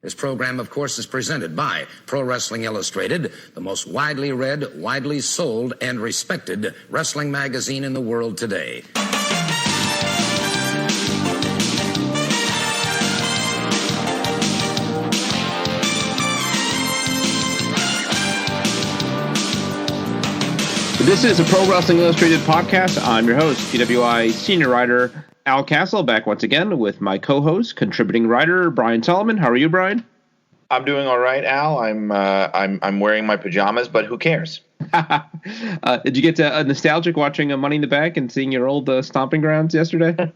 This program, of course, is presented by Pro Wrestling Illustrated, the most widely read, widely sold, and respected wrestling magazine in the world today. This is a Pro Wrestling Illustrated podcast. I'm your host, PWI senior writer Al Castle, back once again with my co-host, contributing writer Brian Solomon. How are you, Brian? I'm doing all right, Al. I'm wearing my pajamas, but who cares? Did you get nostalgic watching Money in the Bank and seeing your old stomping grounds yesterday?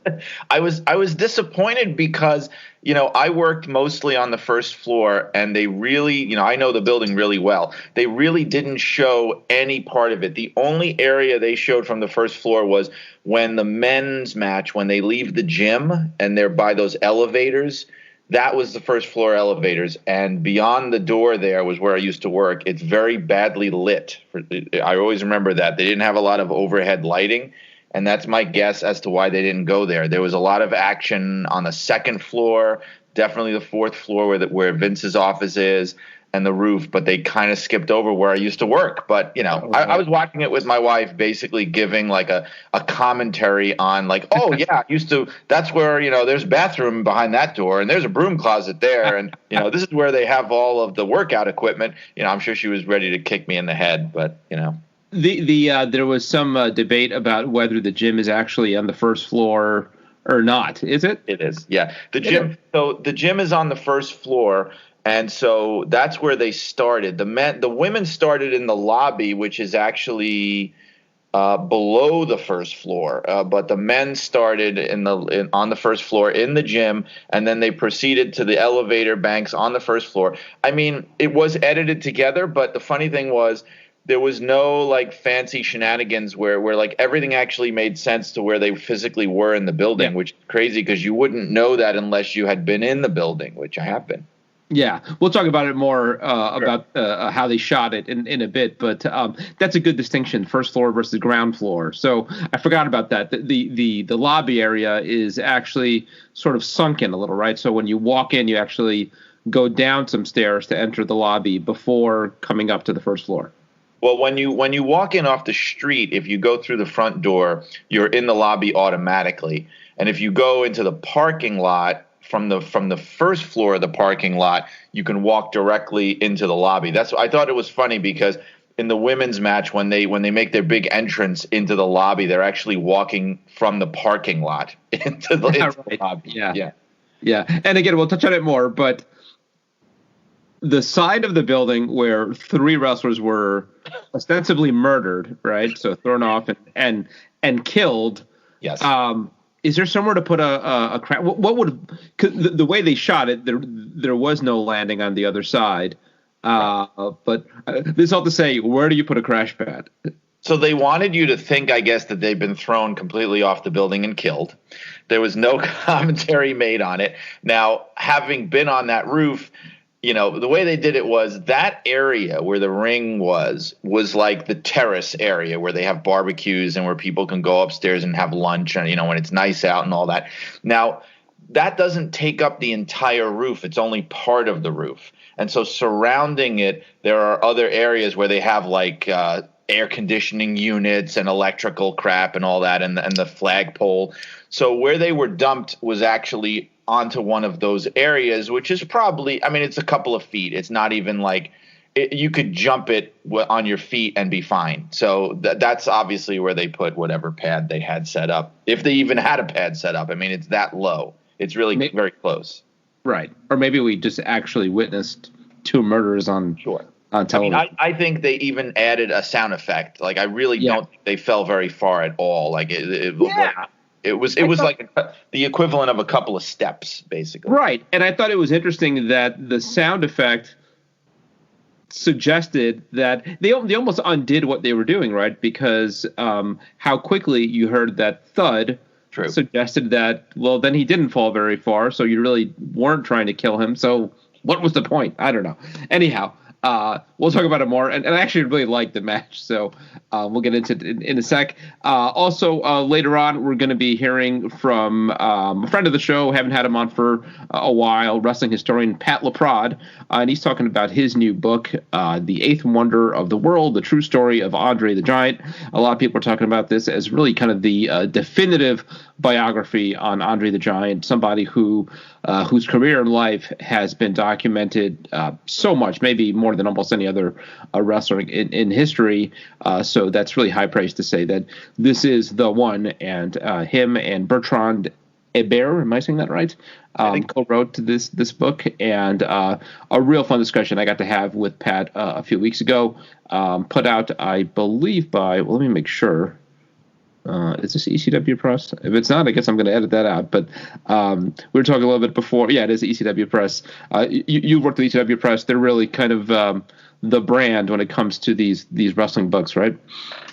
I was disappointed because, I worked mostly on the first floor, and they really, I know the building really well. They really didn't show any part of it. The only area they showed from the first floor was when the men's match, when they leave the gym and they're by those elevators. That was the first floor elevators, and beyond the door there was where I used to work. It's very badly lit. I always remember that. They didn't have a lot of overhead lighting, and that's my guess as to why they didn't go there. There was a lot of action on the second floor, definitely the fourth floor where Vince's office is, and the roof, but they kind of skipped over where I used to work. But, I was watching it with my wife, basically giving like a commentary on like, oh, yeah, that's where, there's a bathroom behind that door and there's a broom closet there. And, this is where they have all of the workout equipment. I'm sure she was ready to kick me in the head, but, There was some debate about whether the gym is actually on the first floor or not. Is it? It is, yeah. So the gym is on the first floor. And so that's where they started. The women started in the lobby, which is actually below the first floor. But the men started on the first floor in the gym, and then they proceeded to the elevator banks on the first floor. I mean, it was edited together, but the funny thing was there was no like fancy shenanigans where like everything actually made sense to where they physically were in the building, which is crazy because you wouldn't know that unless you had been in the building, which I have been. Yeah, we'll talk about it more about how they shot it in a bit, but that's a good distinction: first floor versus ground floor. So I forgot about that. The lobby area is actually sort of sunken a little, right? So when you walk in, you actually go down some stairs to enter the lobby before coming up to the first floor. Well, when you walk in off the street, if you go through the front door, you're in the lobby automatically, and if you go into the parking lot. From the first floor of the parking lot, you can walk directly into the lobby. I thought it was funny because in the women's match, when they make their big entrance into the lobby, they're actually walking from the parking lot into the lobby. Yeah. And again, we'll touch on it more, but the side of the building where three wrestlers were ostensibly murdered, right? So thrown off and killed. Yes. Is there somewhere to put a crash? What would the way they shot it? There was no landing on the other side. But this is all to say, where do you put a crash pad? So they wanted you to think, I guess, that they've been thrown completely off the building and killed. There was no commentary made on it. Now, having been on that roof, the way they did it was that area where the ring was like the terrace area where they have barbecues and where people can go upstairs and have lunch and, when it's nice out and all that. Now, that doesn't take up the entire roof. It's only part of the roof. And so surrounding it, there are other areas where they have like air conditioning units and electrical crap and all that and the flagpole. So where they were dumped was actually onto one of those areas, which is probably, it's a couple of feet. It's not even like you could jump it on your feet and be fine. So that's obviously where they put whatever pad they had set up. If they even had a pad set up, it's that low. It's really very close. Right. Or maybe we just actually witnessed two murders on television. I think they even added a sound effect. Like I really don't think they fell very far at all. Like it was like the equivalent of a couple of steps, basically. Right. And I thought it was interesting that the sound effect suggested that they almost undid what they were doing, right? Because how quickly you heard that thud suggested that, well, then he didn't fall very far, so you really weren't trying to kill him. So what was the point? I don't know. Anyhow, We'll talk about it more. And I actually really liked the match, so we'll get into it in a sec. Also, later on, we're going to be hearing from a friend of the show. Haven't had him on for a while, wrestling historian Pat Laprade. And he's talking about his new book, The Eighth Wonder of the World, The True Story of Andre the Giant. A lot of people are talking about this as really kind of the definitive biography on Andre the Giant, somebody whose career in life has been documented so much, maybe more than almost any other wrestler in history. So that's really high praise to say that this is the one. And him and Bertrand Hébert, am I saying that right? Co-wrote this book, and a real fun discussion I got to have with Pat a few weeks ago. Put out, I believe, by, well, let me make sure. Is this ECW Press? If it's not, I guess I'm going to edit that out. But we were talking a little bit before. Yeah, it is ECW Press. You've worked with ECW Press. They're really kind of the brand when it comes to these wrestling books, right?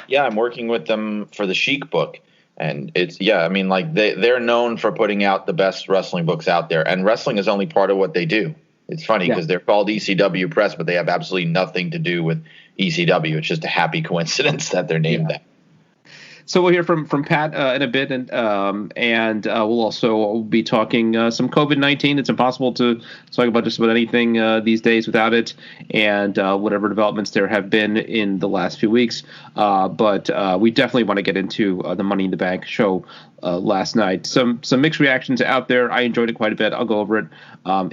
Yeah, I'm working with them for the Chic book. And it's, yeah, I mean, like they're known for putting out the best wrestling books out there. And wrestling is only part of what they do. It's funny because they're called ECW Press, but they have absolutely nothing to do with ECW. It's just a happy coincidence that they're named that. So we'll hear from Pat in a bit, and we'll also be talking some COVID-19. It's impossible to talk about just about anything these days without it, and whatever developments there have been in the last few weeks. But we definitely want to get into the Money in the Bank show last night. Some mixed reactions out there. I enjoyed it quite a bit. I'll go over it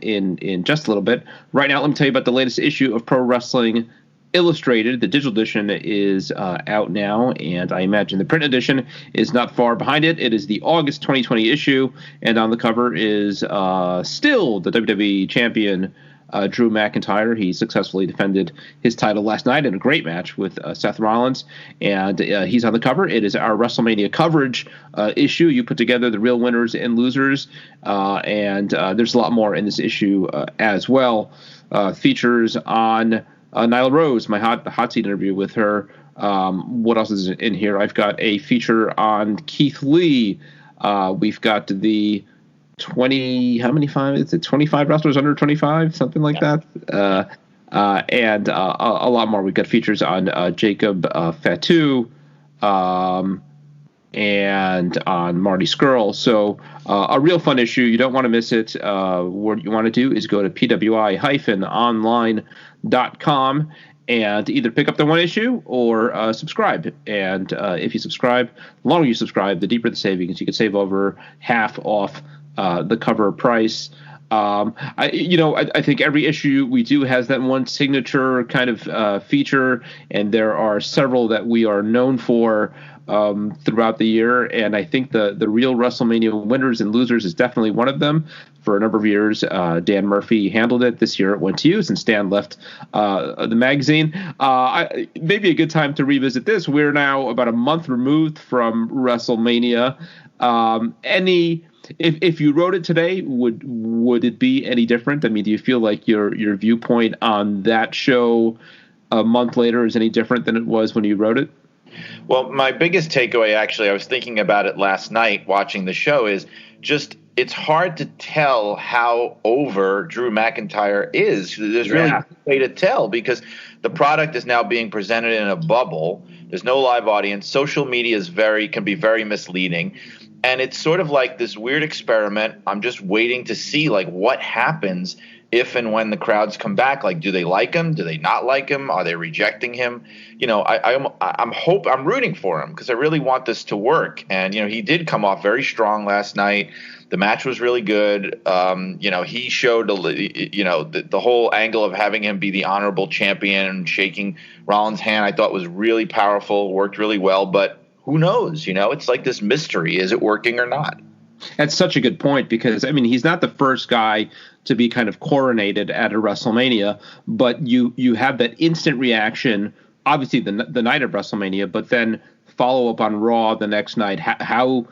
in just a little bit. Right now, let me tell you about the latest issue of Pro Wrestling Illustrated. The digital edition is out now, and I imagine the print edition is not far behind it. It is the August 2020 issue, and on the cover is still the WWE champion Drew McIntyre. He successfully defended his title last night in a great match with Seth Rollins, and he's on the cover. It is our WrestleMania coverage issue. You put together the real winners and losers, and there's a lot more in this issue as well. Features on Nyla Rose, my hot seat interview with her. What else is in here? I've got a feature on Keith Lee. We've got the 25 wrestlers under 25, something like that. And a lot more. We've got features on Jacob Fatu and on Marty Skrull. So a real fun issue. You don't want to miss it. What you want to do is go to PWI-online.com and either pick up the one issue or subscribe. And if you subscribe, the longer you subscribe, the deeper the savings. You can save over half off the cover price. I think every issue we do has that one signature kind of feature, and there are several that we are known for throughout the year. And I think the real WrestleMania winners and losers is definitely one of them. For a number of years, Dan Murphy handled it. This year it went to you since Dan left the magazine. Maybe a good time to revisit this. We're now about a month removed from WrestleMania. If you wrote it today, would it be any different? I mean, do you feel like your viewpoint on that show a month later is any different than it was when you wrote it? Well, my biggest takeaway, actually, I was thinking about it last night watching the show, is just it's hard to tell how over Drew McIntyre is. There's really no way to tell because the product is now being presented in a bubble. There's no live audience. Social media can be very misleading. And it's sort of like this weird experiment. I'm just waiting to see like what happens if and when the crowds come back. Like, do they like him? Do they not like him? Are they rejecting him? You know, I'm rooting for him because I really want this to work. And, you know, he did come off very strong last night. The match was really good. He showed, the whole angle of having him be the honorable champion and shaking Rollins' hand, I thought was really powerful, worked really well. But who knows? You know, it's like this mystery. Is it working or not? That's such a good point because, I mean, he's not the first guy to be kind of coronated at a WrestleMania, but you have that instant reaction, obviously the night of WrestleMania, but then follow up on Raw the next night. How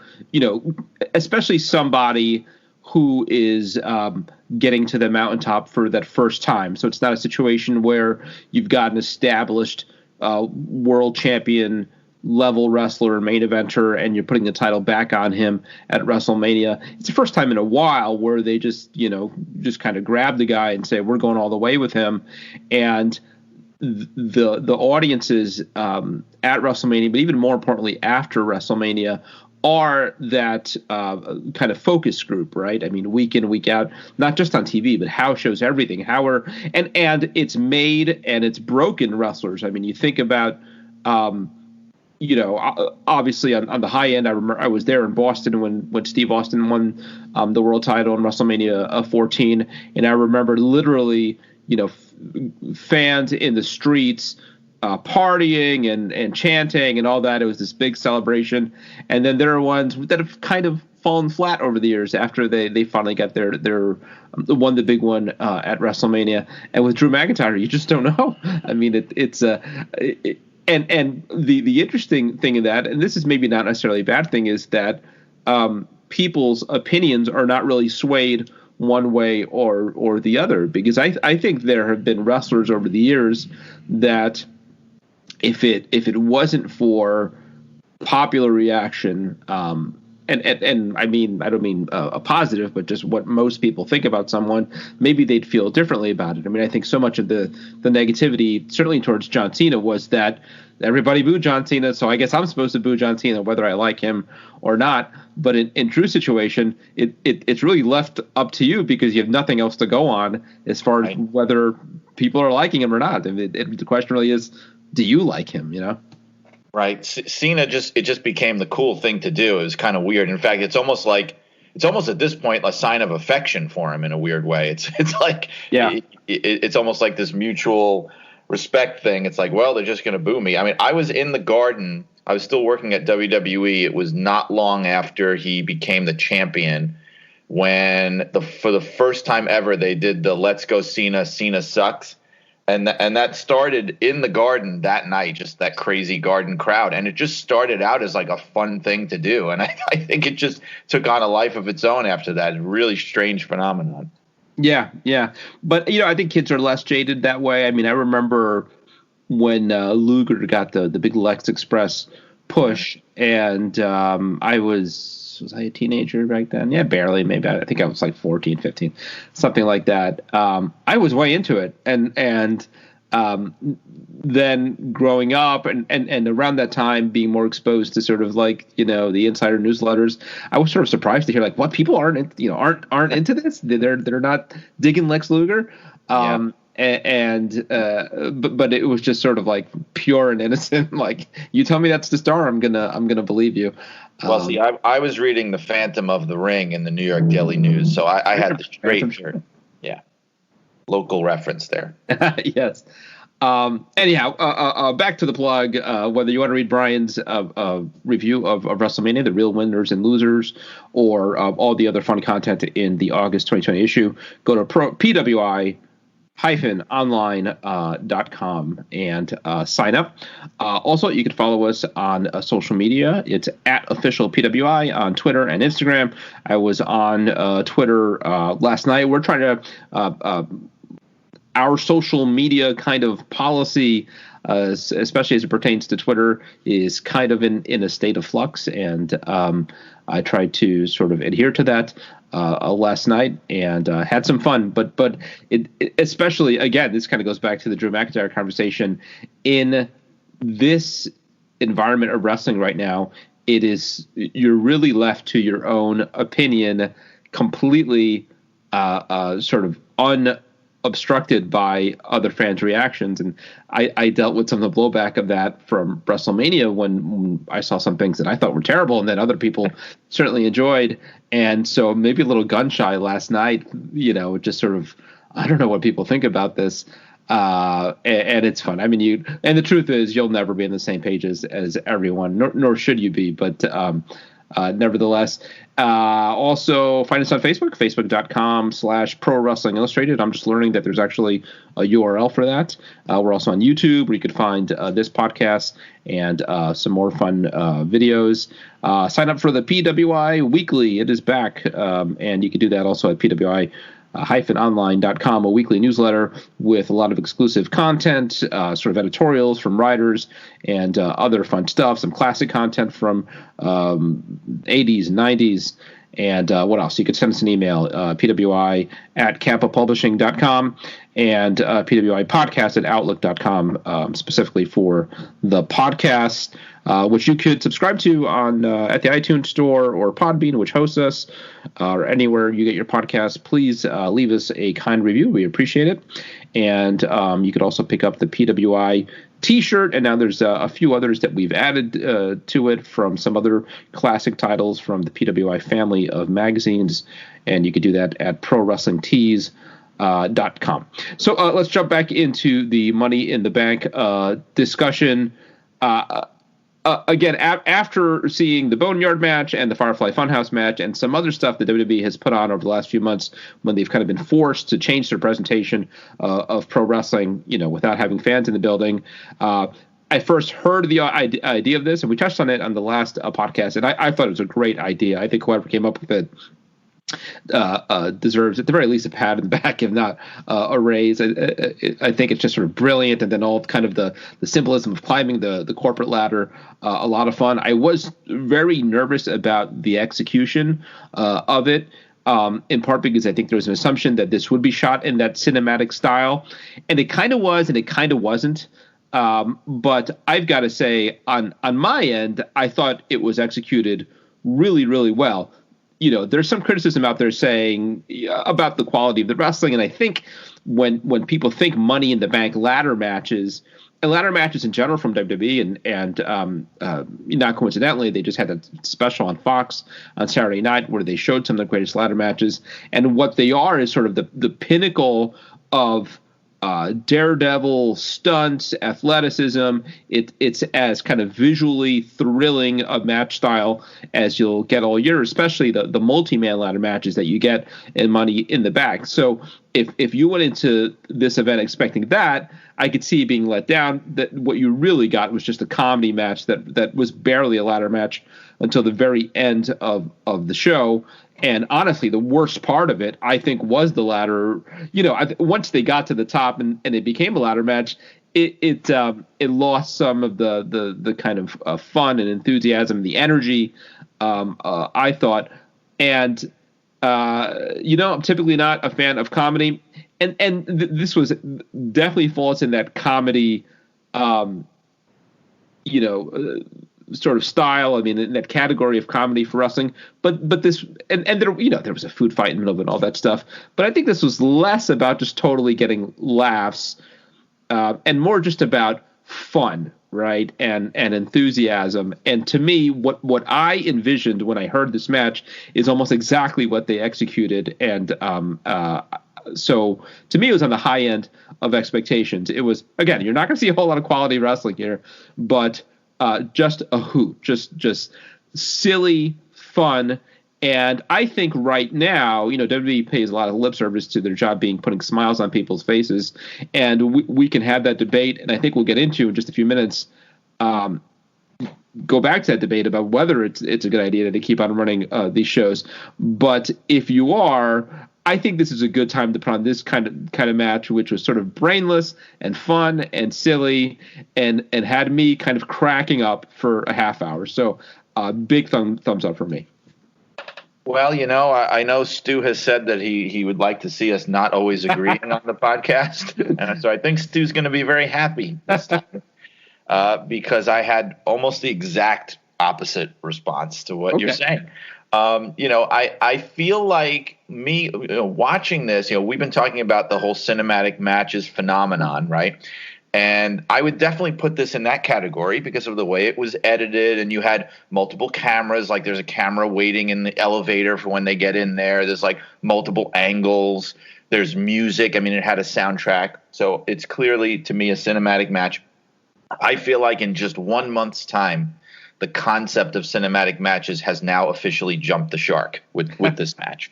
especially somebody who is getting to the mountaintop for that first time. So it's not a situation where you've got an established world champion level wrestler, main eventer, and you're putting the title back on him at WrestleMania. It's the first time in a while where they just kind of grab the guy and say, we're going all the way with him. And the audiences at WrestleMania, but even more importantly after WrestleMania, are that kind of focus group, right? I mean, week in, week out, not just on TV, but house shows, everything. And it's made and it's broken wrestlers. I mean, you think about, obviously on the high end, I remember I was there in Boston when Steve Austin won the world title in WrestleMania 14, and I remember literally, fans in the streets partying and chanting and all that. It was this big celebration. And then there are ones that have kind of fallen flat over the years after they finally got their won the big one at WrestleMania. And with Drew McIntyre, you just don't know. I mean, and the interesting thing in that, and this is maybe not necessarily a bad thing, is that people's opinions are not really swayed one way or the other, because I think there have been wrestlers over the years that if it wasn't for popular reaction, and I mean, I don't mean a positive, but just what most people think about someone, maybe they'd feel differently about it. I mean, I think so much of the negativity, certainly towards John Cena, was that everybody booed John Cena, so I guess I'm supposed to boo John Cena whether I like him or not. But in Drew's situation, it's really left up to you, because you have nothing else to go on as far as whether people are liking him or not. The question really is, do you like him, Right. Cena just became the cool thing to do. It was kind of weird. In fact, it's almost at this point a sign of affection for him in a weird way. It's like, yeah, it's almost like this mutual respect thing. It's like, well, they're just going to boo me. I mean, I was in the Garden. I was still working at WWE. It was not long after he became the champion when for the first time ever they did the "Let's Go Cena, Cena Sucks." And that started in the Garden that night, just that crazy Garden crowd. And it just started out as like a fun thing to do. And I think it just took on a life of its own after that. Really strange phenomenon. Yeah. But, I think kids are less jaded that way. I mean, I remember when Luger got the big Lex Express push, and I was I a teenager back then? Yeah, barely. Maybe I think I was like 14, 15, something like that. I was way into it, and then growing up and around that time being more exposed to sort of like the insider newsletters, I was sort of surprised to hear like what people aren't into this. They're not digging Lex Luger. Yeah. But it was just sort of like pure and innocent. Like, you tell me that's the star, I'm gonna believe you. Well, see, I was reading The Phantom of the Ring in the New York Daily News, so I had the straight shirt. Yeah, local reference there. Yes. Anyhow, back to the plug. Whether you want to read Brian's review of WrestleMania, the real winners and losers, or all the other fun content in the August 2020 issue, go to PWI-online.com and sign up. Also, you can follow us on social media. It's at official PWI on Twitter and Instagram. I was on Twitter last night. We're trying to our social media kind of policy, especially as it pertains to Twitter, is kind of in a state of flux, and I tried to sort of adhere to that last night and had some fun. But it especially, again, this kind of goes back to the Drew McIntyre conversation. In this environment of wrestling right now, you're really left to your own opinion, completely sort of unobstructed by other fans' reactions. And I dealt with some of the blowback of that from WrestleMania when I saw some things that I thought were terrible and that other people certainly enjoyed. And so maybe a little gun shy last night, just sort of, I don't know what people think about this. And it's fun. I mean, and the truth is you'll never be on the same page as everyone, nor should you be. But nevertheless, also find us on Facebook, facebook.com/Pro Wrestling Illustrated. I'm just learning that there's actually a URL for that. We're also on YouTube, where you could find this podcast and some more fun videos. Sign up for the PWI Weekly. It is back, and you can do that also at PWI-online.com, a weekly newsletter with a lot of exclusive content, sort of editorials from writers and other fun stuff, some classic content from 80s and 90s. And what else? You could send us an email, pwi@campapublishing.com. and PWI Podcast at Outlook.com, specifically for the podcast, which you could subscribe to on at the iTunes Store or Podbean, which hosts us, or anywhere you get your podcasts. Please leave us a kind review. We appreciate it. And you could also pick up the PWI T-shirt, and now there's a few others that we've added to it from some other classic titles from the PWI family of magazines, and you could do that at ProWrestlingTees.com. So let's jump back into the Money in the Bank discussion. Again, after seeing the Boneyard match and the Firefly Funhouse match and some other stuff that WWE has put on over the last few months when they've kind of been forced to change their presentation of pro wrestling, without having fans in the building, I first heard the idea of this, and we touched on it on the last podcast, and I thought it was a great idea. I think whoever came up with it deserves at the very least a pat in the back, if not a raise. I think it's just sort of brilliant, and then all kind of the symbolism of climbing the corporate ladder, a lot of fun. I was very nervous about the execution of it, in part because I think there was an assumption that this would be shot in that cinematic style, and it kind of was, and it kind of wasn't. But I've got to say, on my end, I thought it was executed really, really well. There's some criticism out there saying about the quality of the wrestling, and I think when people think Money in the Bank ladder matches, and ladder matches in general from WWE, and not coincidentally, they just had that special on Fox on Saturday night where they showed some of the greatest ladder matches, and what they are is sort of the pinnacle of daredevil stunts, athleticism. It's as kind of visually thrilling a match style as you'll get all year, especially the multi-man ladder matches that you get in Money in the Bank. So if you went into this event expecting that, I could see being let down. That what you really got was just a comedy match that was barely a ladder match until the very end of the show. And honestly, the worst part of it, I think, was the ladder. Once they got to the top and it became a ladder match, it lost some of the kind of fun and enthusiasm, the energy, I thought. And I'm typically not a fan of comedy, and this was definitely falls in that comedy, sort of style. I mean, in that category of comedy for wrestling. But this, and there, there was a food fight in the middle of it and all that stuff. But I think this was less about just totally getting laughs, and more just about fun, right? And enthusiasm. And to me, what I envisioned when I heard this match is almost exactly what they executed. And so to me, it was on the high end of expectations. It was, again, you're not going to see a whole lot of quality wrestling here, but just a hoot, just silly fun. And I think right now, WWE pays a lot of lip service to their job being putting smiles on people's faces, and we can have that debate, and I think we'll get into in just a few minutes. Go back to that debate about whether it's a good idea to keep on running these shows. But if you are, I think this is a good time to put on this kind of match, which was sort of brainless and fun and silly, and had me kind of cracking up for a half hour. So big thumbs up for me. Well, I know Stu has said that he would like to see us not always agreeing on the podcast. And so I think Stu's going to be very happy this time, because I had almost the exact opposite response to what you're saying. I feel like watching this, we've been talking about the whole cinematic matches phenomenon, right? And I would definitely put this in that category because of the way it was edited, and you had multiple cameras. Like there's a camera waiting in the elevator for when they get in there. There's like multiple angles. There's music. I mean, it had a soundtrack. So it's clearly, to me, a cinematic match. I feel like in just 1 month's time, the concept of cinematic matches has now officially jumped the shark with this match.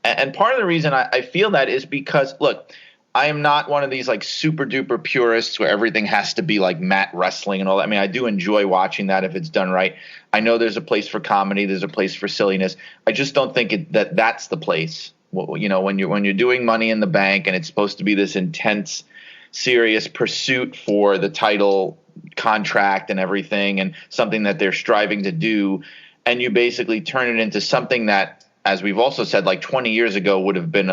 And part of the reason I feel that is because, look, I am not one of these like super duper purists where everything has to be like mat wrestling and all that. I mean, I do enjoy watching that if it's done right. I know there's a place for comedy. There's a place for silliness. I just don't think that's the place. When you're doing Money in the Bank and it's supposed to be this intense, serious pursuit for the title contract and everything, and something that they're striving to do, and you basically turn it into something that as we've also said, like 20 years ago would have been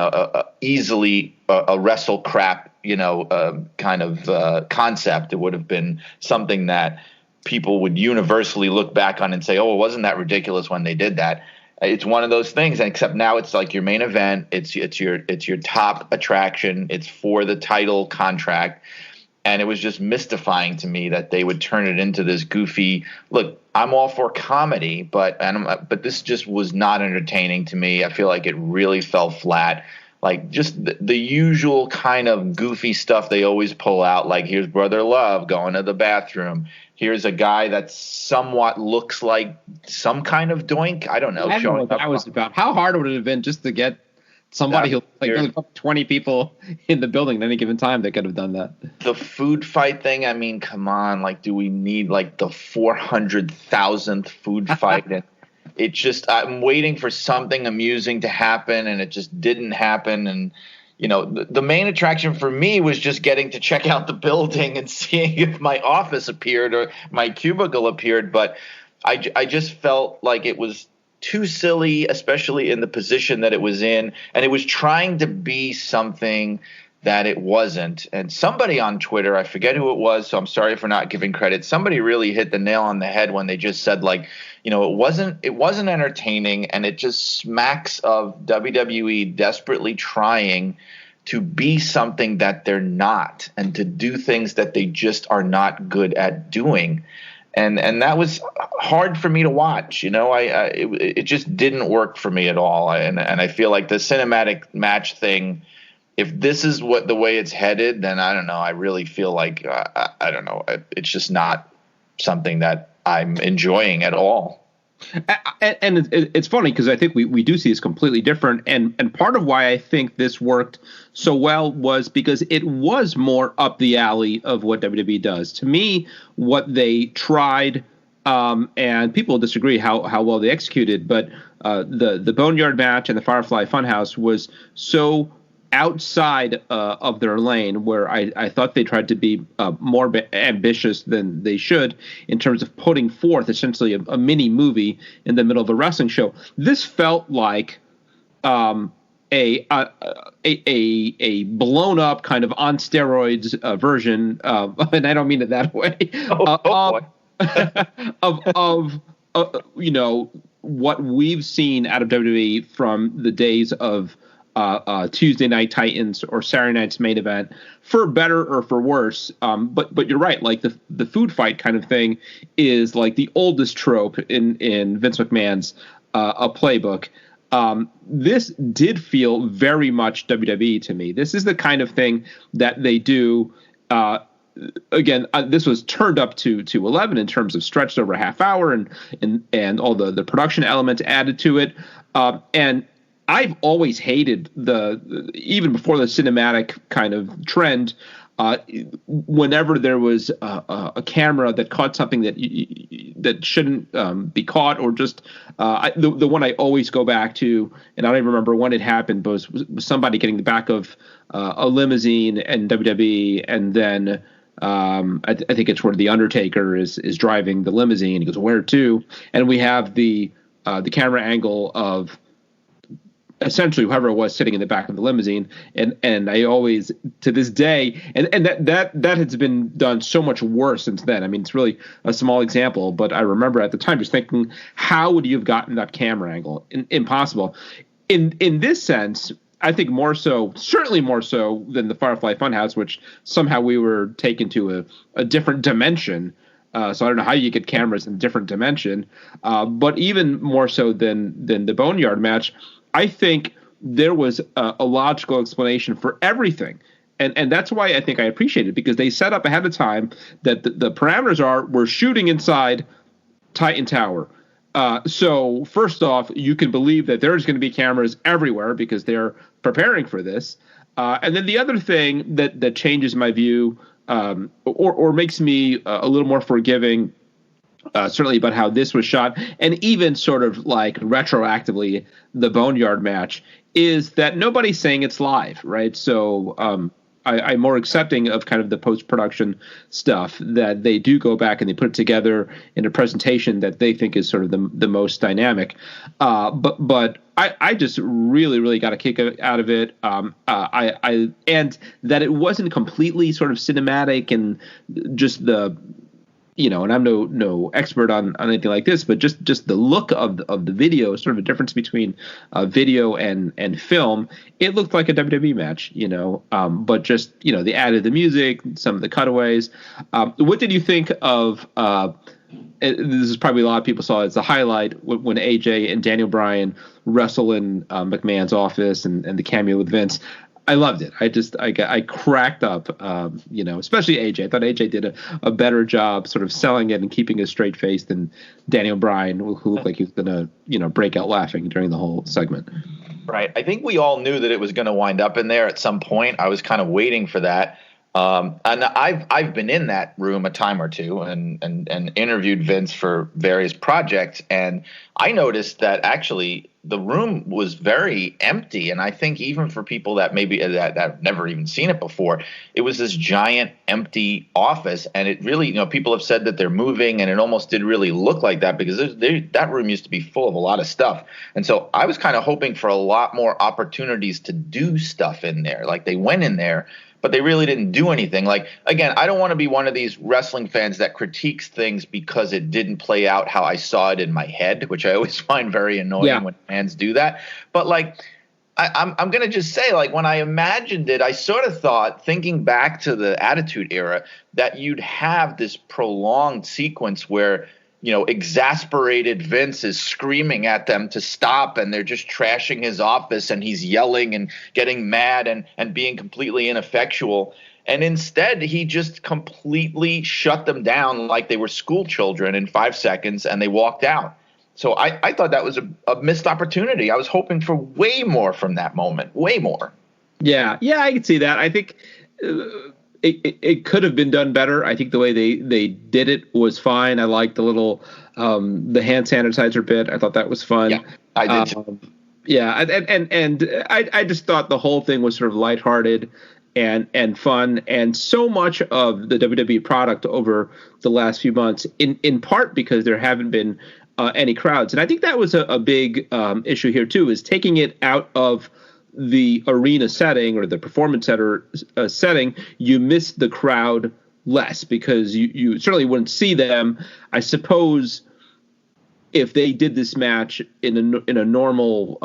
easily a wrestle crap, kind of concept. It would have been something that people would universally look back on and say, oh, wasn't that ridiculous when they did that? It's one of those things, except now it's like your main event. It's your top attraction. It's for the title contract. And it was just mystifying to me that they would turn it into this goofy look. I'm all for comedy, but this just was not entertaining to me. I feel like it really fell flat. Like just the usual kind of goofy stuff they always pull out. Like here's Brother Love going to the bathroom. Here's a guy that somewhat looks like some kind of doink. I don't know. I don't know what that was about. How hard would it have been just to get somebody who like 20 people in the building at any given time that could have done that? The food fight thing, I mean, come on. Like, do we need like the 400,000th food fight? And it just, I'm waiting for something amusing to happen, and it just didn't happen. And, the main attraction for me was just getting to check out the building and seeing if my office appeared or my cubicle appeared. But I just felt like it was too silly, especially in the position that it was in. And it was trying to be something that it wasn't. And somebody on Twitter, I forget who it was, so I'm sorry for not giving credit. Somebody really hit the nail on the head when they just said, like, it wasn't entertaining, and it just smacks of WWE desperately trying to be something that they're not, and to do things that they just are not good at doing. And that was hard for me to watch. It just didn't work for me at all. And I feel like the cinematic match thing, if this is the way it's headed, then I don't know. I really feel like I don't know. It's just not something that I'm enjoying at all. And it's funny because I think we do see this completely different. And part of why I think this worked so well was because it was more up the alley of what WWE does. To me, what they tried, and people disagree how well they executed, but the Boneyard match and the Firefly Funhouse was so outside of their lane, where I thought they tried to be more ambitious than they should in terms of putting forth essentially a mini movie in the middle of a wrestling show. This felt like a blown up kind of on steroids version, and I don't mean it that way, of what we've seen out of WWE from the days of Tuesday Night Titans or Saturday Night's Main Event, for better or for worse. But you're right. Like the food fight kind of thing is like the oldest trope in Vince McMahon's a playbook. This did feel very much WWE to me. This is the kind of thing that they do. Again, this was turned up to 11 in terms of stretched over a half hour and all the production elements added to it. And I've always hated even before the cinematic kind of trend, whenever there was a camera that caught something that shouldn't be caught, or just the one I always go back to, and I don't even remember when it happened, but was somebody getting the back of a limousine and WWE, and then I think it's where the Undertaker is driving the limousine. He goes, "Where to?" And we have the camera angle of essentially whoever it was sitting in the back of the limousine, and I always, to this day, and that has been done so much worse since then. I mean, it's really a small example, but I remember at the time just thinking, how would you have gotten that camera angle? Impossible. In this sense, I think certainly more so than the Firefly Funhouse, which somehow we were taken to a different dimension. So I don't know how you get cameras in a different dimension, but even more so than the Boneyard match, I think there was a logical explanation for everything. And that's why I think I appreciate it, because they set up ahead of time that the parameters we're shooting inside Titan Tower. So first off, you can believe that there's going to be cameras everywhere because they're preparing for this. And then the other thing that changes my view, or makes me a little more forgiving, certainly about how this was shot, and even sort of like retroactively the Boneyard match, is that nobody's saying it's live, right? So I'm more accepting of kind of the post-production stuff, that they do go back and they put it together in a presentation that they think is sort of the most dynamic. But I just really got a kick out of it. I and that it wasn't completely sort of cinematic and just the, and I'm no expert on anything like this, but just the look of the video, sort of a difference between video and film. It looked like a WWE match, but just, they added the music, some of the cutaways. What did you think of, this is probably a lot of people saw it as the highlight, when AJ and Daniel Bryan wrestle in McMahon's office and the cameo with Vince? I loved it. I cracked up, especially AJ. I thought AJ did a better job sort of selling it and keeping a straight face than Daniel Bryan, who looked like he was going to, break out laughing during the whole segment. Right. I think we all knew that it was going to wind up in there at some point. I was kind of waiting for that. And I've been in that room a time or two and interviewed Vince for various projects, and I noticed that actually the room was very empty. And I think even for people that maybe that have never even seen it before, it was this giant empty office, and it really, people have said that they're moving, and it almost did really look like that because that room used to be full of a lot of stuff. And so I was kind of hoping for a lot more opportunities to do stuff in there. Like, they went in there, but they really didn't do anything. Like, again, I don't want to be one of these wrestling fans that critiques things because it didn't play out how I saw it in my head, which I always find very annoying when fans do that. But like, I'm going to just say, like, when I imagined it, I sort of thought, thinking back to the Attitude Era, that you'd have this prolonged sequence where, exasperated Vince is screaming at them to stop, and they're just trashing his office, and he's yelling and getting mad and being completely ineffectual. And instead, he just completely shut them down like they were school children in 5 seconds, and they walked out. So I thought that was a missed opportunity. I was hoping for way more from that moment, way more. Yeah, I can see that. I think it could have been done better. I think the way they did it was fine. I liked the little the hand sanitizer bit. I thought that was fun. Yeah, I did too. And I just thought the whole thing was sort of lighthearted and fun, and so much of the WWE product over the last few months, in part because there haven't been any crowds. And I think that was a big issue here too, is taking it out of the arena setting or the performance center setting. You miss the crowd less because you certainly wouldn't see them. I suppose if they did this match in a normal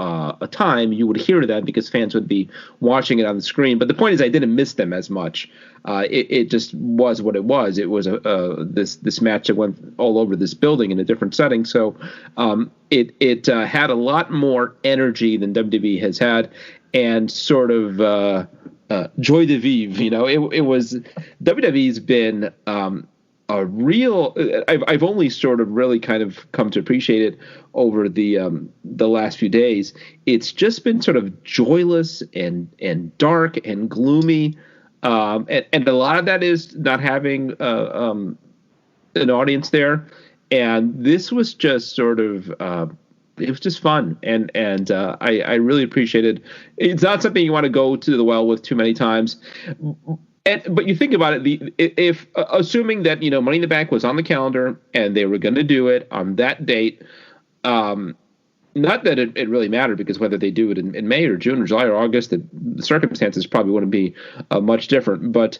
time, you would hear them because fans would be watching it on the screen. But the point is, I didn't miss them as much. It just was what it was. It was this match that went all over this building in a different setting. So it had a lot more energy than WWE has had, and sort of joie de vivre. It was, WWE's been a real. I've only sort of really kind of come to appreciate it over the last few days. It's just been sort of joyless and dark and gloomy, and a lot of that is not having an audience there. And this was just sort of it was just fun, and I really appreciated. It's not something you want to go to the well with too many times. But you think about it, if assuming that Money in the Bank was on the calendar and they were going to do it on that date, not that it really mattered, because whether they do it in May or June or July or August, the circumstances probably wouldn't be much different. But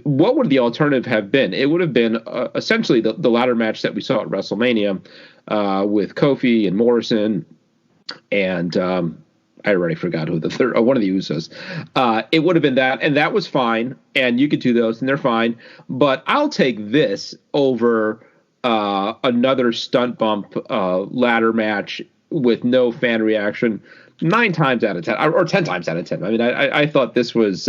what would the alternative have been? It would have been essentially the ladder match that we saw at WrestleMania with Kofi and Morrison and. I already forgot who the third, one of the Usos. It would have been that, and that was fine, and you could do those, and they're fine. But I'll take this over another stunt bump ladder match with no fan reaction 9 times out of 10, or 10 times out of 10. I mean, I thought this was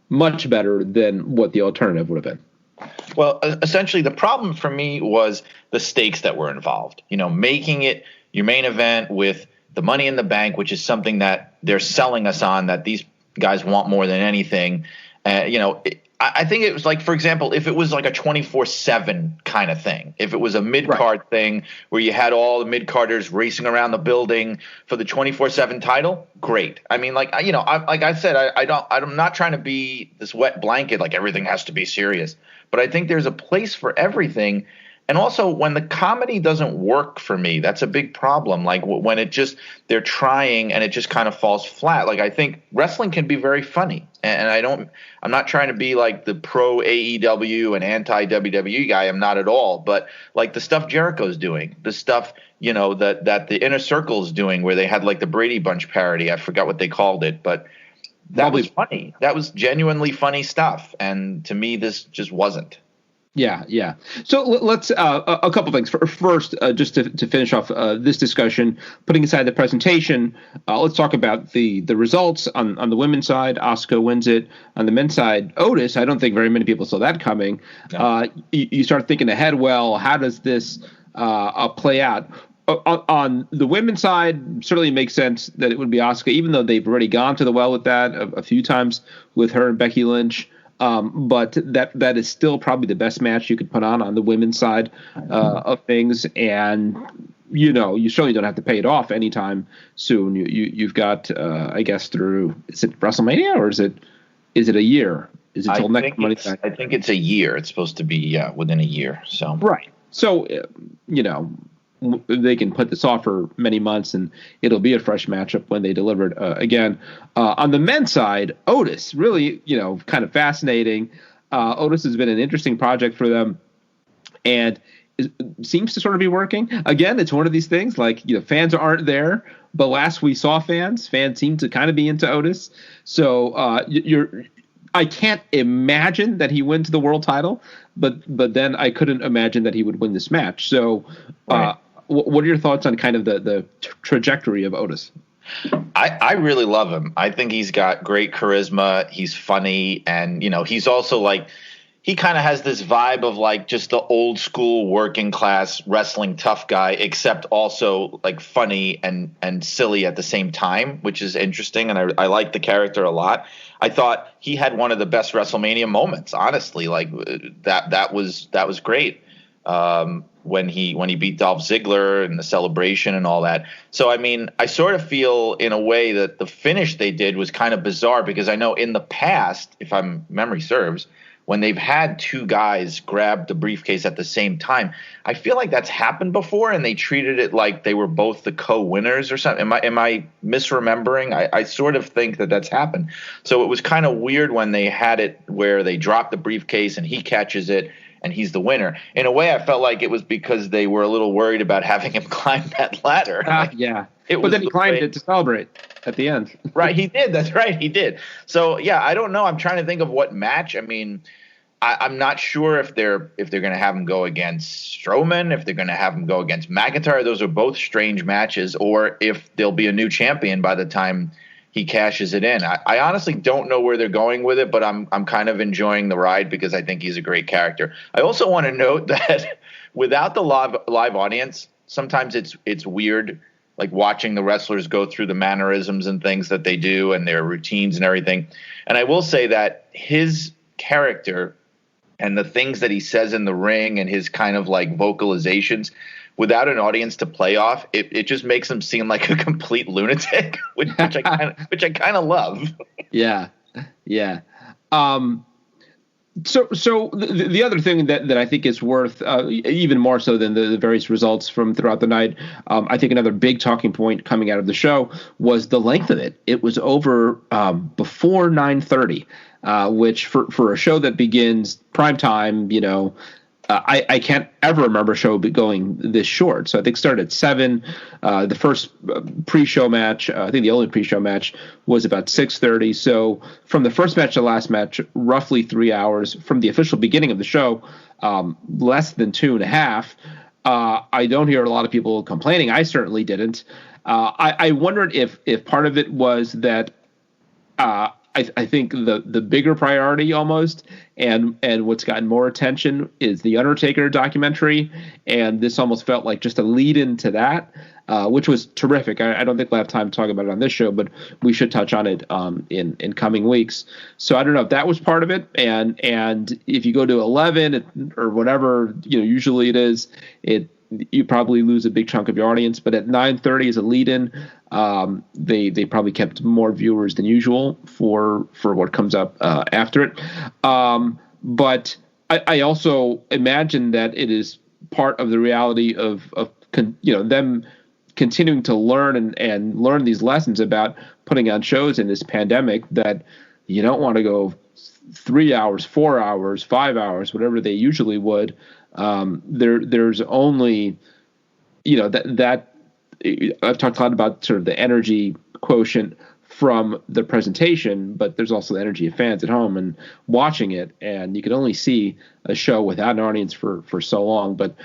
much better than what the alternative would have been. Well, essentially, the problem for me was the stakes that were involved. Making it your main event with the Money in the Bank, which is something that they're selling us on, that these guys want more than anything. I think it was like, for example, if it was like a 24/7 kind of thing, if it was a mid-card thing where you had all the mid-carders racing around the building for the 24/7 title, great. I mean, like I said, I'm not trying to be this wet blanket, like everything has to be serious, but I think there's a place for everything. And also, when the comedy doesn't work for me, that's a big problem. Like when they're trying and it just kind of falls flat. Like I think wrestling can be very funny, and I'm not trying to be like the pro AEW and anti WWE guy. I'm not at all. But like the stuff Jericho's doing, the stuff that the Inner Circle's doing, where they had like the Brady Bunch parody. I forgot what they called it, but that was funny. That was genuinely funny stuff. And to me, this just wasn't. Yeah. So let's a couple things. First, just to finish off this discussion, putting aside the presentation, let's talk about the results on the women's side. Asuka wins it. On the men's side, Otis. I don't think very many people saw that coming. No. You start thinking ahead. Well, how does this play out? On the women's side, certainly it makes sense that it would be Asuka, even though they've already gone to the well with that a few times with her and Becky Lynch. But that is still probably the best match you could put on the women's side of things, and you certainly don't have to pay it off anytime soon. You've got I guess through, is it WrestleMania or is it a year? Is it till next Monday? I think it's a year. It's supposed to be within a year. So right. So they can put this off for many months, and it'll be a fresh matchup when they deliver it again. On the men's side, Otis, really, kind of fascinating. Otis has been an interesting project for them, and it seems to sort of be working. Again, it's one of these things like, fans aren't there, but last we saw fans seem to kind of be into Otis. So I can't imagine that he wins the world title, but then I couldn't imagine that he would win this match. So, right. What are your thoughts on kind of the trajectory of Otis? I really love him. I think he's got great charisma. He's funny. And, he's also like, he kind of has this vibe of like just the old school working class wrestling tough guy, except also like funny and silly at the same time, which is interesting. And I like the character a lot. I thought he had one of the best WrestleMania moments, honestly. Like that was great. When he beat Dolph Ziggler and the celebration and all that. So, I mean, I sort of feel in a way that the finish they did was kind of bizarre, because I know in the past, if memory serves, when they've had two guys grab the briefcase at the same time, I feel like that's happened before, and they treated it like they were both the co-winners or something. Am I misremembering? I sort of think that that's happened. So it was kind of weird when they had it where they dropped the briefcase and he catches it and he's the winner. In a way, I felt like it was because they were a little worried about having him climb that ladder. Yeah. But then he climbed it to celebrate at the end. Right, he did. That's right, he did. So, yeah, I don't know. I'm trying to think of what match. I mean, I'm not sure if they're going to have him go against Strowman, if they're going to have him go against McIntyre. Those are both strange matches, or if there'll be a new champion by the time he cashes it in. I honestly don't know where they're going with it, but I'm kind of enjoying the ride because I think he's a great character. I also want to note that without the live audience, sometimes it's weird, like watching the wrestlers go through the mannerisms and things that they do and their routines and everything. And I will say that his character and the things that he says in the ring and his kind of like vocalizations, without an audience to play off, it just makes him seem like a complete lunatic, which I kind of love. Yeah. So the other thing that I think is worth, even more so than the various results from throughout the night, I think another big talking point coming out of the show was the length of it. It was over before 9:30, which for a show that begins prime time, I can't ever remember a show going this short. So I think it started at 7. The first pre-show match, I think the only pre-show match, was about 6:30. So from the first match to the last match, roughly 3 hours. From the official beginning of the show, less than 2.5. I don't hear a lot of people complaining. I certainly didn't. I wondered if part of it was that I think the bigger priority almost and what's gotten more attention is the Undertaker documentary, and this almost felt like just a lead into that. which was terrific. I don't think we'll have time to talk about it on this show, but we should touch on it in coming weeks. So I don't know if that was part of it. And if you go to 11 or whatever, usually it is, you probably lose a big chunk of your audience. But at 9:30 as a lead-in, they probably kept more viewers than usual for what comes up after it. But I also imagine that it is part of the reality of them continuing to learn and learn these lessons about putting on shows in this pandemic, that you don't want to go 3 hours, 4 hours, 5 hours, whatever they usually would. There's only, that I've talked a lot about sort of the energy quotient from the presentation, but there's also the energy of fans at home and watching it. And you can only see a show without an audience for so long. But,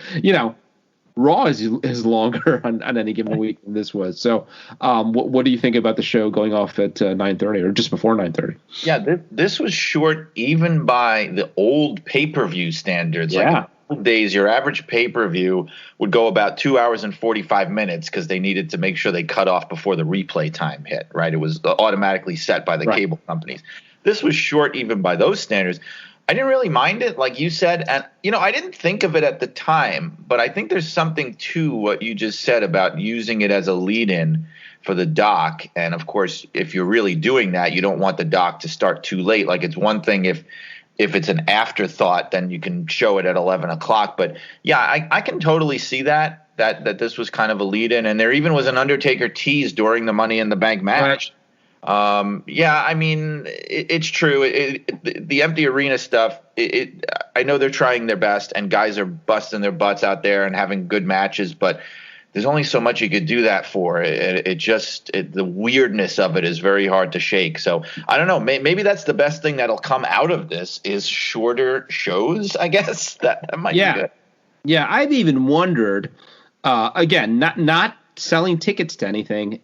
Raw is longer on any given week than this was. So what do you think about the show going off at 9:30 or just before 9:30? Yeah, this was short even by the old pay-per-view standards. Yeah. Like in the old days, your average pay-per-view would go about 2 hours and 45 minutes because they needed to make sure they cut off before the replay time hit, right? It was automatically set by the cable companies. This was short even by those standards. I didn't really mind it, like you said. And, I didn't think of it at the time, but I think there's something to what you just said about using it as a lead-in for the doc. And, of course, if you're really doing that, you don't want the doc to start too late. Like, it's one thing if it's an afterthought, then you can show it at 11 o'clock. But, yeah, I can totally see that this was kind of a lead-in. And there even was an Undertaker tease during the Money in the Bank match. Right. I mean, it's true. The empty arena stuff, I know they're trying their best and guys are busting their butts out there and having good matches, but there's only so much you could do that for. The weirdness of it is very hard to shake. So I don't know. Maybe that's the best thing that'll come out of this is shorter shows, I guess. That might be good. Yeah, I've even wondered, again, not selling tickets to anything,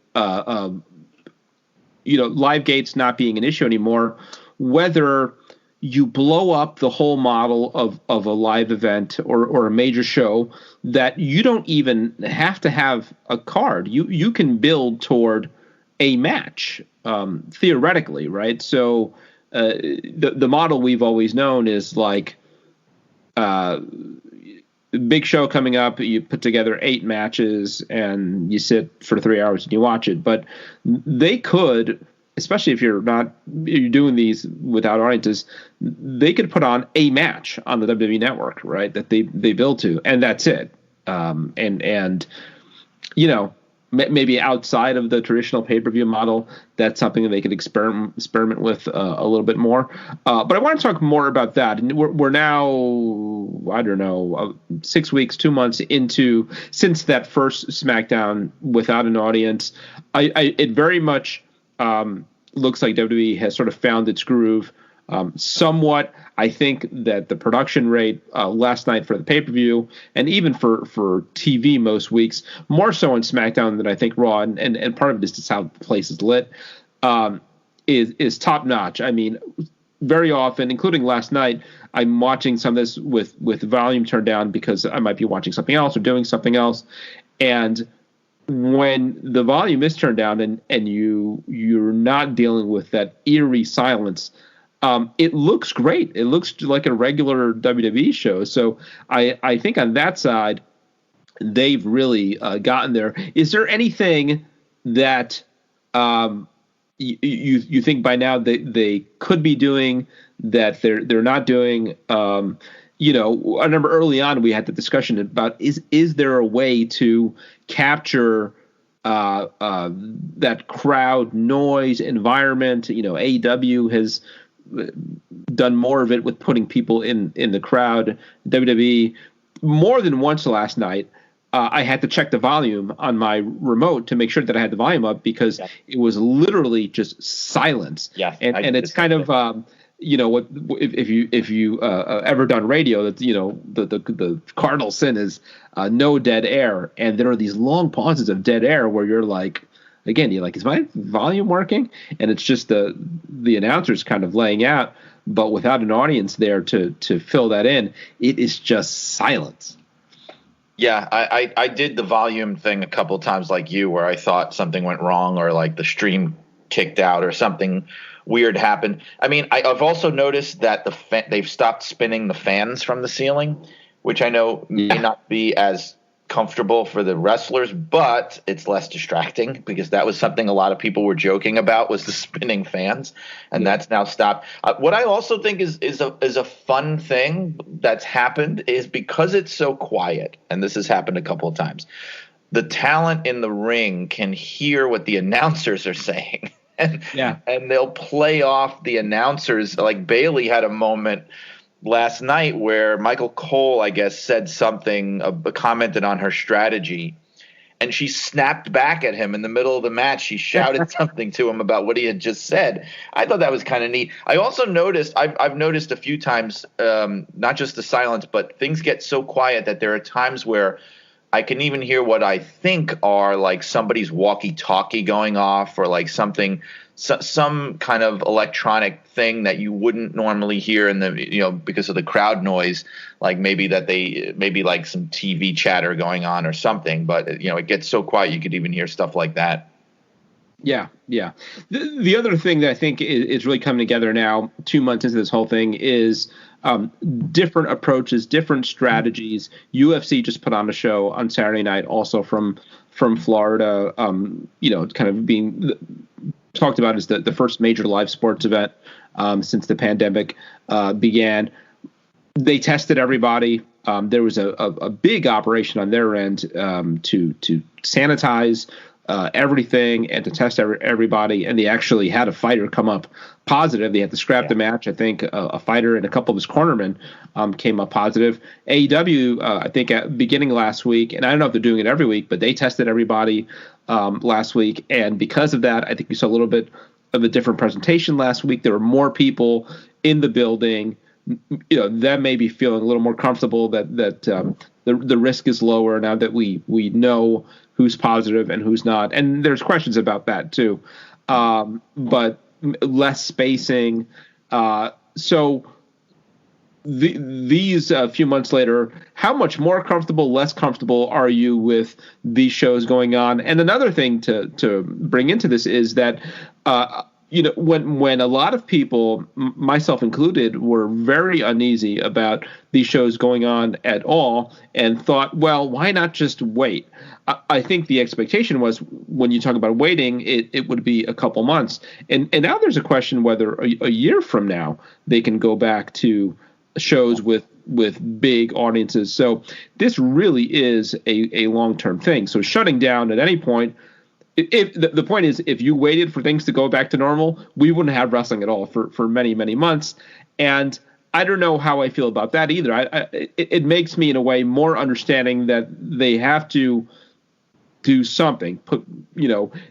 live gates not being an issue anymore, whether you blow up the whole model of a live event or a major show that you don't even have to have a card. You can build toward a match, theoretically, right? So the model we've always known is like big show coming up, you put together 8 matches and you sit for 3 hours and you watch it. But they could, especially if you're doing these without audiences, they could put on a match on the WWE network, right? That they build to, and that's it. Maybe outside of the traditional pay-per-view model, that's something that they could experiment with a little bit more. But I want to talk more about that. And we're now, I don't know, 6 weeks, 2 months since that first SmackDown without an audience. It very much looks like WWE has sort of found its groove. Somewhat, I think that the production rate last night for the pay-per-view and even for TV most weeks, more so on SmackDown than I think Raw, and part of it is just how the place is lit, is top-notch. I mean, very often, including last night, I'm watching some of this with volume turned down because I might be watching something else or doing something else. And when the volume is turned down and you're not dealing with that eerie silence, it looks great. It looks like a regular WWE show. So I think on that side, they've really gotten there. Is there anything that you think by now they could be doing that they're not doing? I remember early on we had the discussion about is there a way to capture that crowd noise environment? AEW has done more of it with putting people in the crowd. WWE, more than once last night, I had to check the volume on my remote to make sure that I had the volume up because it was literally just silence. Yeah, and it's kind of what if you ever done radio, that the cardinal sin is no dead air, and there are these long pauses of dead air where you're like, again, you're like, is my volume working? And it's just the announcers kind of laying out, but without an audience there to fill that in, it is just silence. Yeah, I did the volume thing a couple of times like you, where I thought something went wrong or like the stream kicked out or something weird happened. I mean, I've also noticed that they've stopped spinning the fans from the ceiling, which I know may not be as comfortable for the wrestlers, but it's less distracting because that was something a lot of people were joking about, was the spinning fans, and that's now stopped. What I also think is a fun thing that's happened is because it's so quiet, and this has happened a couple of times, the talent in the ring can hear what the announcers are saying. And they'll play off the announcers. Like Bailey had a moment last night where Michael Cole, I guess, said something, commented on her strategy, and she snapped back at him in the middle of the match. She shouted something to him about what he had just said. I thought that was kind of neat. I also noticed, I've noticed a few times, not just the silence, but things get so quiet that there are times where I can even hear what I think are like somebody's walkie-talkie going off, or like something, some kind of electronic thing that you wouldn't normally hear in the, because of the crowd noise, like maybe like some TV chatter going on or something. But it gets so quiet you could even hear stuff like that. Yeah. The other thing that I think is really coming together now, 2 months into this whole thing, is different approaches, different strategies. UFC just put on a show on Saturday night, also from Florida. Kind of being talked about as the first major live sports event since the pandemic began. They tested everybody. There was a big operation on their end to sanitize everything and to test everybody, and they actually had a fighter come up positive. They had to scrap the match. I think a fighter and a couple of his cornermen came up positive. AEW, I think at beginning last week, and I don't know if they're doing it every week, but they tested everybody last week, and because of that, I think you saw a little bit of a different presentation last week. There were more people in the building. Them maybe feeling a little more comfortable that the risk is lower now that we know who's positive and who's not. And there's questions about that too. But less spacing. So these few months later, how much more comfortable, less comfortable are you with these shows going on? And another thing to bring into this is that, when a lot of people, myself included, were very uneasy about these shows going on at all and thought, well, why not just wait? I think the expectation was, when you talk about waiting, it would be a couple months. And now there's a question whether a year from now they can go back to shows with big audiences. So this really is a long-term thing. So shutting down at any point, if the point is, if you waited for things to go back to normal, we wouldn't have wrestling at all for many, many months. And I don't know how I feel about that either. It makes me, in a way, more understanding that they have to do something.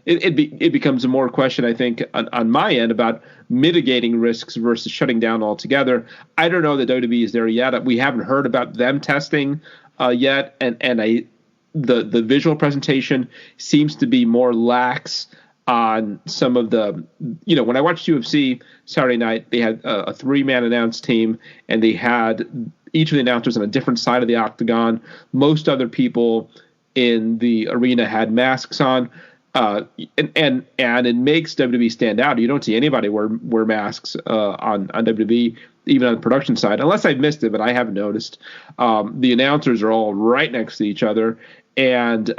It becomes a more question, I think, on my end about mitigating risks versus shutting down altogether. I don't know that WWE is there yet. We haven't heard about them testing yet, and the visual presentation seems to be more lax on some of the, when I watched UFC Saturday night, they had a 3-man announced team, and they had each of the announcers on a different side of the octagon. Most other people in the arena had masks on, and it makes WWE stand out. You don't see anybody wear masks on WWE, even on the production side, unless I've missed it, but I haven't noticed. The announcers are all right next to each other, and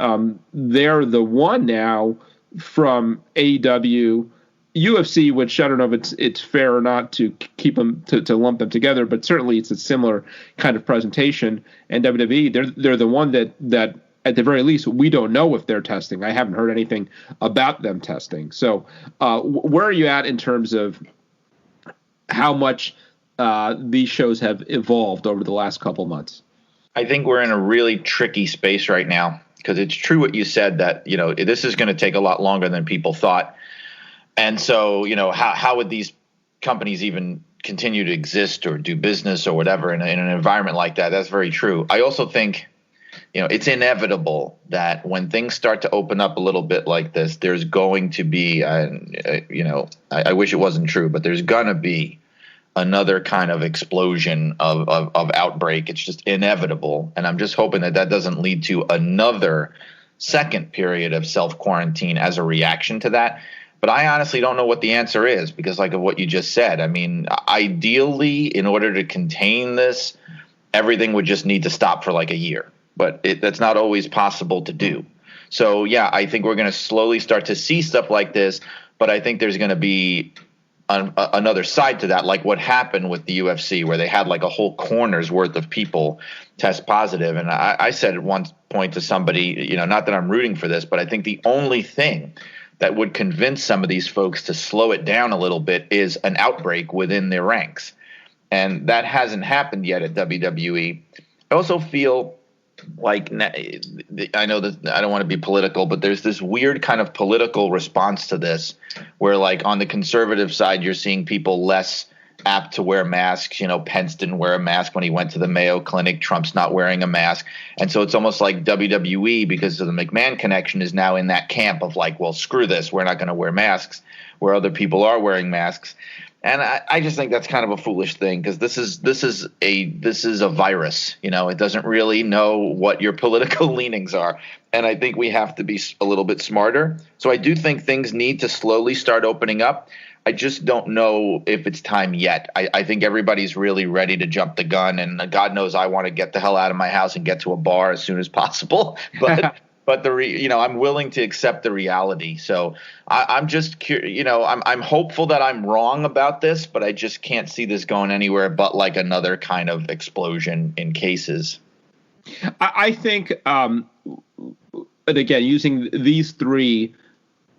they're the one now from AEW, UFC, which I don't know if it's fair or not to keep them to lump them together, but certainly it's a similar kind of presentation. And WWE, they're the one that at the very least, we don't know if they're testing. I haven't heard anything about them testing. So where are you at in terms of how much these shows have evolved over the last couple months? I think we're in a really tricky space right now, because it's true what you said, that, this is going to take a lot longer than people thought. And so, how would these companies even continue to exist or do business or whatever in an environment like that? That's very true. I also think, it's inevitable that when things start to open up a little bit like this, there's going to be, I wish it wasn't true, but there's going to be another kind of explosion of outbreak. It's just inevitable. And I'm just hoping that doesn't lead to another second period of self-quarantine as a reaction to that. But I honestly don't know what the answer is because, like of what you just said, I mean, ideally, in order to contain this, everything would just need to stop for like a year. But that's not always possible to do. So, yeah, I think we're going to slowly start to see stuff like this. But I think there's going to be another side to that, like what happened with the UFC, where they had like a whole corner's worth of people test positive. And I said at one point to somebody, not that I'm rooting for this, but I think the only thing that would convince some of these folks to slow it down a little bit is an outbreak within their ranks. And that hasn't happened yet at WWE. I also feel like, I know that I don't want to be political, but there's this weird kind of political response to this where, like, on the conservative side, you're seeing people less apt to wear masks. Pence didn't wear a mask when he went to the Mayo Clinic. Trump's not wearing a mask. And so it's almost like WWE, because of the McMahon connection, is now in that camp of like, well, screw this, we're not going to wear masks, where other people are wearing masks. And I just think that's kind of a foolish thing, because this is a virus. It doesn't really know what your political leanings are. And I think we have to be a little bit smarter. So I do think things need to slowly start opening up. I just don't know if it's time yet. I think everybody's really ready to jump the gun, and God knows I want to get the hell out of my house and get to a bar as soon as possible. But I'm willing to accept the reality. So I'm just curious. I'm hopeful that I'm wrong about this, but I just can't see this going anywhere but like another kind of explosion in cases. I think, and again, using these three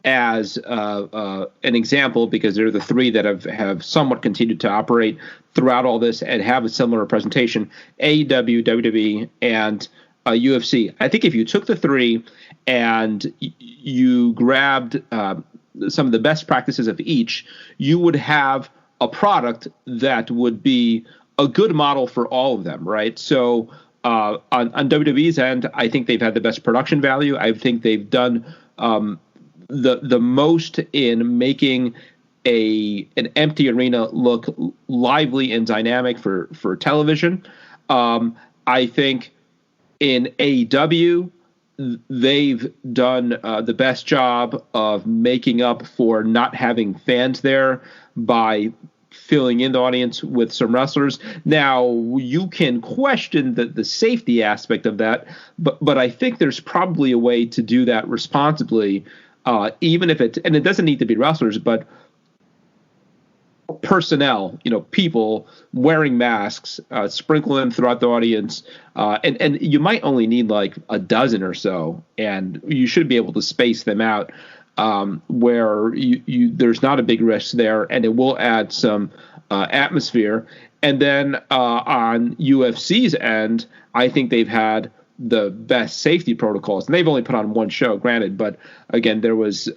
as an example, because they're the three that have somewhat continued to operate throughout all this and have a similar representation: AEW, WWE, and UFC. I think if you took the three and you grabbed some of the best practices of each, you would have a product that would be a good model for all of them, right? So on WWE's end, I think they've had the best production value. I think they've done the most in making an empty arena look lively and dynamic for television. I think in AEW, they've done the best job of making up for not having fans there by filling in the audience with some wrestlers. Now, you can question the safety aspect of that, but I think there's probably a way to do that responsibly, even if and it doesn't need to be wrestlers, but personnel, people wearing masks, sprinkle them throughout the audience, and you might only need like a dozen or so, and you should be able to space them out where there's not a big risk there, and it will add some atmosphere. And then on UFC's end, I think they've had the best safety protocols, and they've only put on one show, granted, but again, there was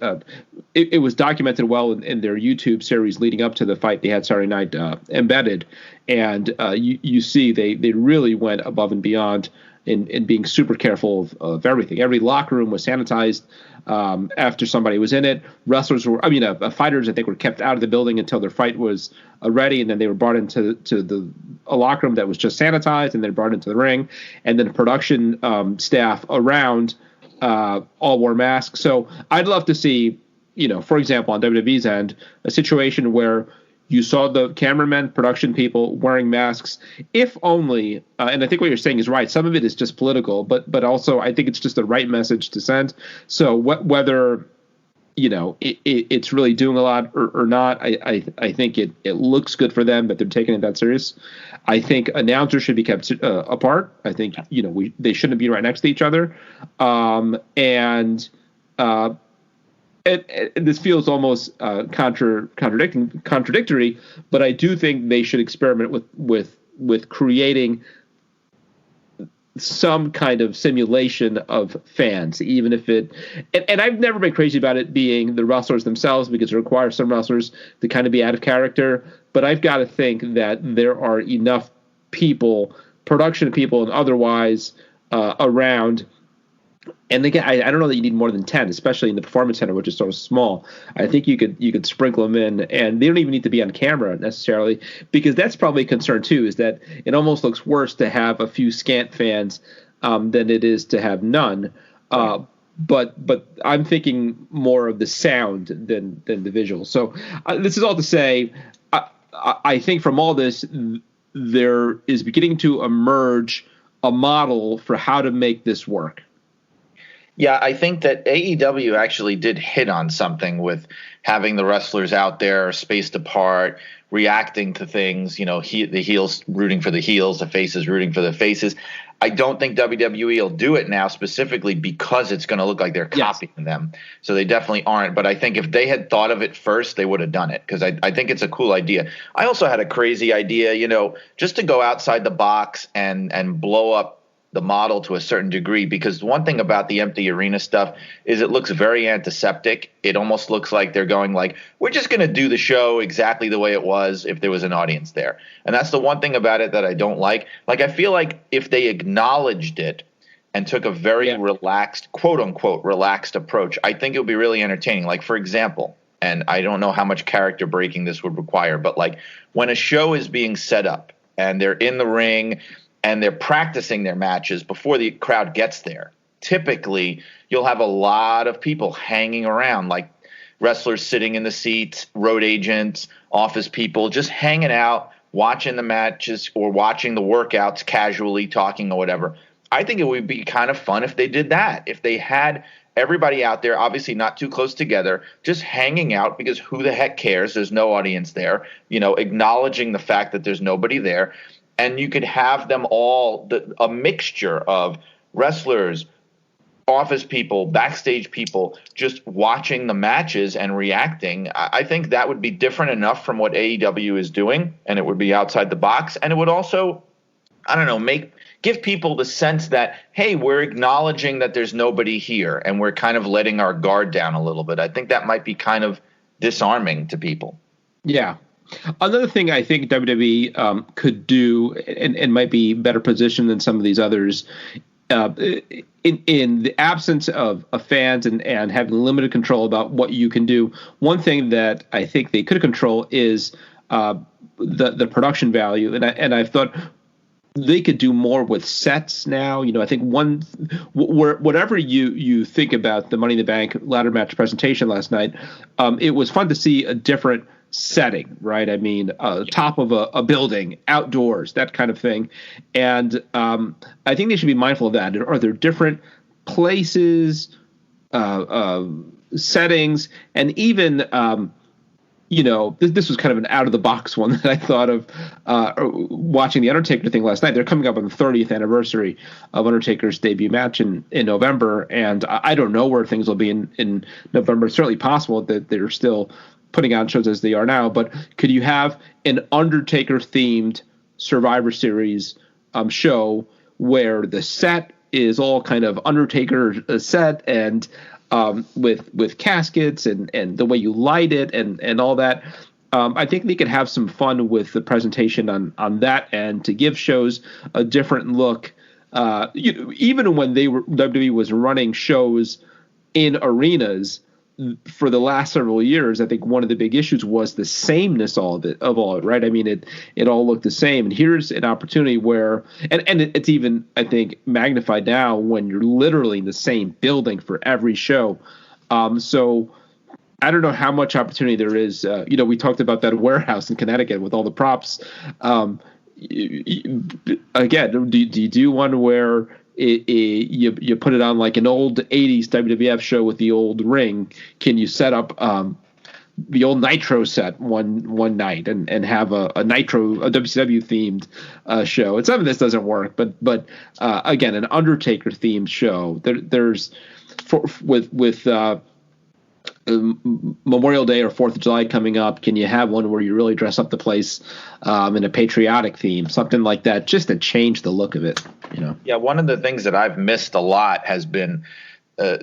it was documented well in their YouTube series leading up to the fight they had Saturday night, Embedded, and you see they really went above and beyond in being super careful of everything. Every locker room was sanitized after somebody was in it. Wrestlers fighters, I think, were kept out of the building until their fight was ready, and then they were brought into a locker room that was just sanitized, and then brought into the ring. And then the production staff around all wore masks. So I'd love to see, for example, on WWE's end, a situation where you saw the cameramen, production people wearing masks, if only, and I think what you're saying is right. Some of it is just political, but also I think it's just the right message to send. So whether it's really doing a lot or not, I think it looks good for them that they're taking it that serious. I think announcers should be kept apart. I think they shouldn't be right next to each other, and this feels almost contradictory, but I do think they should experiment with creating some kind of simulation of fans, even if it. And I've never been crazy about it being the wrestlers themselves, because it requires some wrestlers to kind of be out of character. But I've got to think that there are enough people, production people and otherwise, around And again, I don't know that you need more than 10, especially in the performance center, which is sort of small. I think you could sprinkle them in, and they don't even need to be on camera necessarily, because that's probably a concern too. Is that it almost looks worse to have a few scant fans than it is to have none. But I'm thinking more of the sound than the visual. So this is all to say, I think from all this, there is beginning to emerge a model for how to make this work. Yeah, I think that AEW actually did hit on something with having the wrestlers out there spaced apart, reacting to things, the heels rooting for the heels, the faces rooting for the faces. I don't think WWE will do it now specifically because it's going to look like they're copying them. So they definitely aren't. But I think if they had thought of it first, they would have done it, because I think it's a cool idea. I also had a crazy idea, just to go outside the box and blow up the model to a certain degree, because one thing about the empty arena stuff is it looks very antiseptic. It almost looks like they're going like, we're just going to do the show exactly the way it was if there was an audience there. And that's the one thing about it that I don't like. Like, I feel like if they acknowledged it and took a very relaxed, quote unquote, relaxed approach, I think it would be really entertaining. Like, for example, and I don't know how much character breaking this would require, but like when a show is being set up and they're in the ring and they're practicing their matches before the crowd gets there, typically you'll have a lot of people hanging around, like wrestlers sitting in the seats, road agents, office people, just hanging out, watching the matches or watching the workouts casually, talking or whatever. I think it would be kind of fun if they did that, if they had everybody out there, obviously not too close together, just hanging out, because who the heck cares? There's no audience there, acknowledging the fact that there's nobody there. And you could have them all, a mixture of wrestlers, office people, backstage people, just watching the matches and reacting. I think that would be different enough from what AEW is doing, and it would be outside the box. And it would also, I don't know, give people the sense that, hey, we're acknowledging that there's nobody here, and we're kind of letting our guard down a little bit. I think that might be kind of disarming to people. Yeah. Another thing I think WWE could do and might be better positioned than some of these others, in the absence of fans and having limited control about what you can do, one thing that I think they could control is the production value. And I've thought they could do more with sets now. I think whatever you think about the Money in the Bank ladder match presentation last night, it was fun to see a different setting, right? I mean, top of a building, outdoors, that kind of thing. And I think they should be mindful of that. Are there different places, settings, and even, this was kind of an out of the box one that I thought of watching the Undertaker thing last night. They're coming up on the 30th anniversary of Undertaker's debut match in November. And I don't know where things will be in November. It's certainly possible that they're still putting on shows as they are now, but could you have an Undertaker-themed Survivor Series show where the set is all kind of Undertaker set and with caskets and the way you light it and all that? I think they could have some fun with the presentation on that end to give shows a different look. Even when WWE was running shows in arenas for the last several years, I think one of the big issues was the sameness of all of it, right? I mean, it all looked the same. And here's an opportunity where, and it's even, I think, magnified now when you're literally in the same building for every show. So I don't know how much opportunity there is. We talked about that warehouse in Connecticut with all the props. Again, do you do one where you put it on like an old 80s WWF show with the old ring? Can you set up the old Nitro set one night and have a Nitro, a WCW themed show? And some of this doesn't work, but again, an Undertaker themed show. There's with Memorial Day or 4th of July coming up, can you have one where you really dress up the place in a patriotic theme, something like that, just to change the look of it? Yeah, one of the things that I've missed a lot has been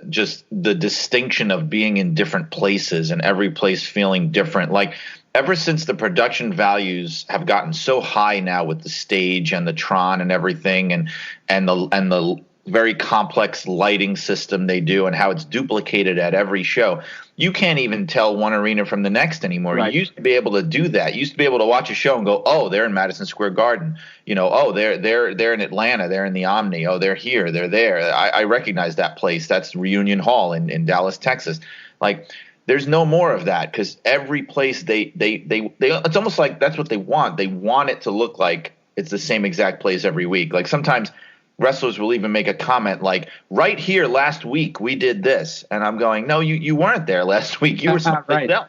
just the distinction of being in different places and every place feeling different. Like, ever since the production values have gotten so high now with the stage and the Tron and everything, and the very complex lighting system they do and how it's duplicated at every show. You can't even tell one arena from the next anymore. Right. You used to be able to do that. You used to be able to watch a show and go, oh, they're in Madison Square Garden. Oh, they're in Atlanta. They're in the Omni. Oh, they're here. They're there. I recognize that place. That's Reunion Hall in Dallas, Texas. Like, there's no more of that, because every place they it's almost like that's what they want. They want it to look like it's the same exact place every week. Like, sometimes wrestlers will even make a comment like, right here last week we did this, and I'm going, no, you weren't there last week. You were someplace else.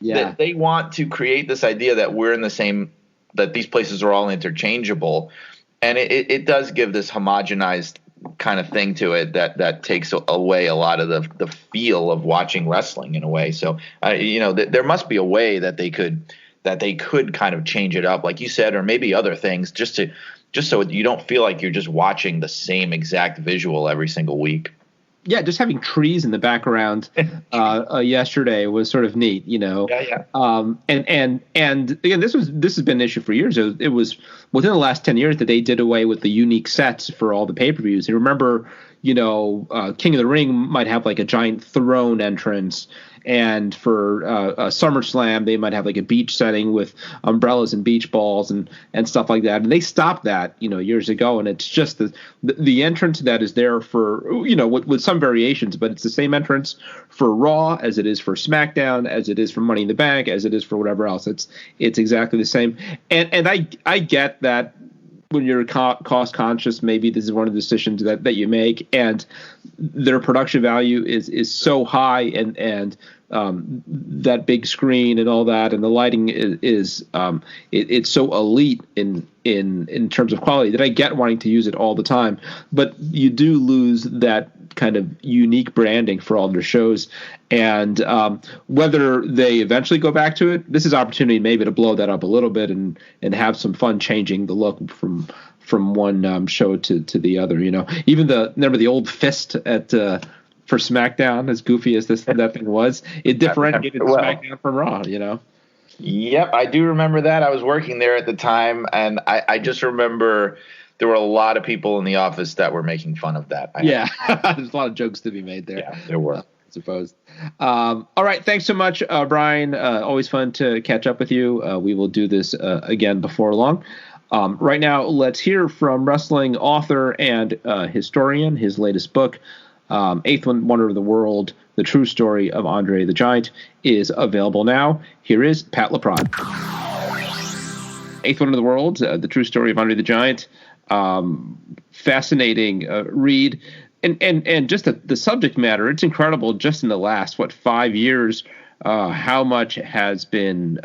Yeah. They want to create this idea that we're in the same, that these places are all interchangeable, and it does give this homogenized kind of thing to it that takes away a lot of the feel of watching wrestling in a way. So there must be a way that they could kind of change it up, like you said, or maybe other things, just so you don't feel like you're just watching the same exact visual every single week. Yeah, just having trees in the background yesterday was sort of neat, Yeah. And again, this has been an issue for years. It was within the last 10 years that they did away with the unique sets for all the pay-per-views. You remember, King of the Ring might have like a giant throne entrance, and for SummerSlam they might have like a beach setting with umbrellas and beach balls and stuff like that. And they stopped that, years ago. And it's just the entrance that is there for, with some variations, but it's the same entrance for Raw as it is for SmackDown, as it is for Money in the Bank, as it is for whatever else. It's exactly the same. And I get that. When you're cost conscious, maybe this is one of the decisions that you make, and their production value is so high, and that big screen and all that, and the lighting is it's so elite in terms of quality that I get wanting to use it all the time. But you do lose that kind of unique branding for all their shows, and whether they eventually go back to it, this is opportunity maybe to blow that up a little bit and have some fun changing the look from one show to the other. Even remember the old fist at for SmackDown, as goofy as that thing was, it differentiated SmackDown from Raw. Yep, I do remember that. I was working there at the time, and I just remember there were a lot of people in the office that were making fun of that. There's a lot of jokes to be made there. Yeah, there were. I suppose. All right. Thanks so much, Brian. Always fun to catch up with you. We will do this again before long. Right now, let's hear from wrestling author and historian. His latest book, Eighth Wonder of the World, The True Story of Andre the Giant, is available now. Here is Pat Laprade. Eighth Wonder of the World, The True Story of Andre the Giant. Fascinating read, and just the subject matter, it's incredible. Just in the last 5 years, how much has been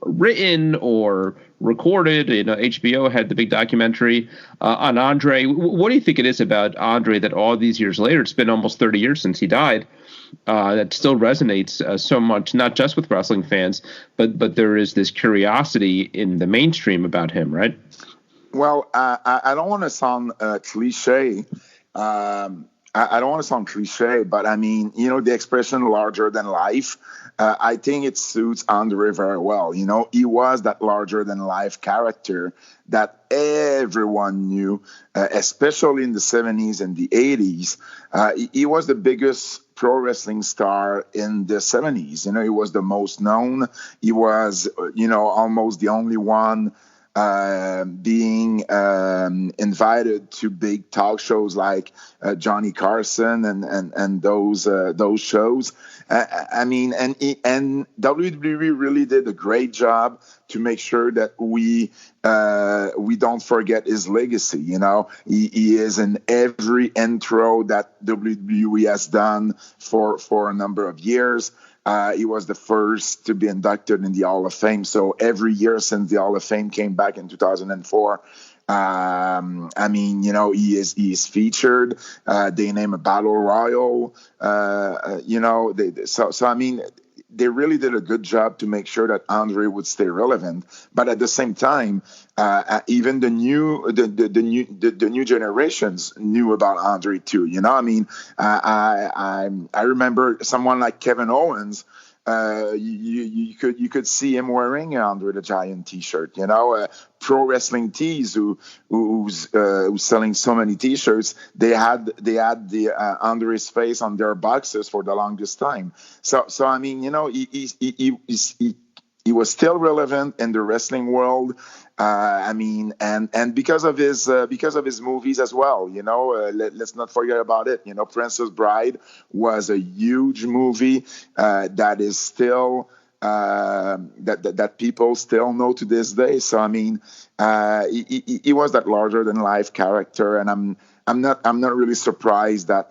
written or recorded. HBO had the big documentary on Andre. What do you think it is about Andre that all these years later, it's been almost 30 years since he died, that still resonates so much, not just with wrestling fans, but there is this curiosity in the mainstream about him, right? Well, I don't want to sound cliche. I don't want to sound cliche, but I mean, the expression larger than life, I think it suits Andre very well. He was that larger than life character that everyone knew, especially in the 70s and the 80s. He was the biggest pro wrestling star in the 70s. He was the most known. He was, almost the only one being invited to big talk shows like Johnny Carson and those shows. And WWE really did a great job to make sure that we don't forget his legacy. He is in every intro that WWE has done for a number of years. He was the first to be inducted in the Hall of Fame. So every year since the Hall of Fame came back in 2004, he is featured. They name a battle royal. They really did a good job to make sure that Andre would stay relevant. But at the same time, even the new generations knew about Andre too. I remember someone like Kevin Owens. you could see him wearing Andre the Giant T-shirt. Pro Wrestling Tees, who's selling so many T-shirts, they had the Andre's face on their boxes for the longest time. So I mean, he was still relevant in the wrestling world. I mean, and because of his movies as well. Let's not forget about it. Princess Bride was a huge movie that is still that people still know to this day. So I mean, he was that larger than life character, and I'm not really surprised that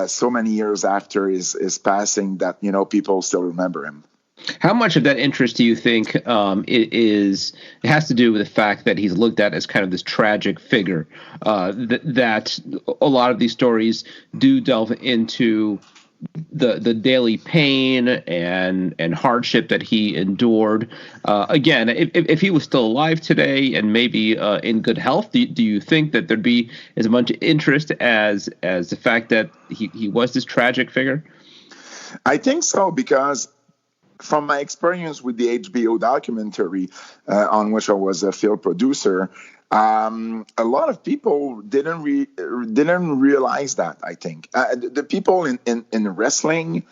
so many years after his passing that people still remember him. How much of that interest do you think it has to do with the fact that he's looked at as kind of this tragic figure, that a lot of these stories do delve into the daily pain and hardship that he endured? Again, if he was still alive today and maybe in good health, do you think that there'd be as much interest as the fact that he was this tragic figure? I think so, because from my experience with the HBO documentary, on which I was a field producer, a lot of people didn't realize that. I think the people in wrestling,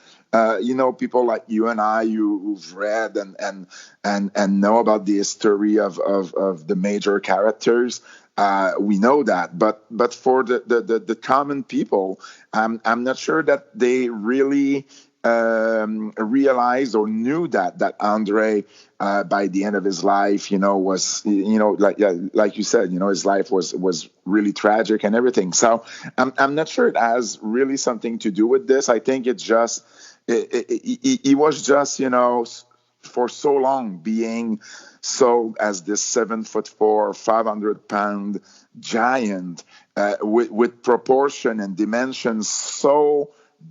people like you and I, who've read and know about the history of the major characters, we know that. But for the common people, I'm not sure that they really realized or knew that Andre, by the end of his life, was, like you said, his life was really tragic and everything. So I'm not sure it has really something to do with this. I think it's just he was just for so long being sold as this 7'4", 500-pound giant with proportion and dimensions so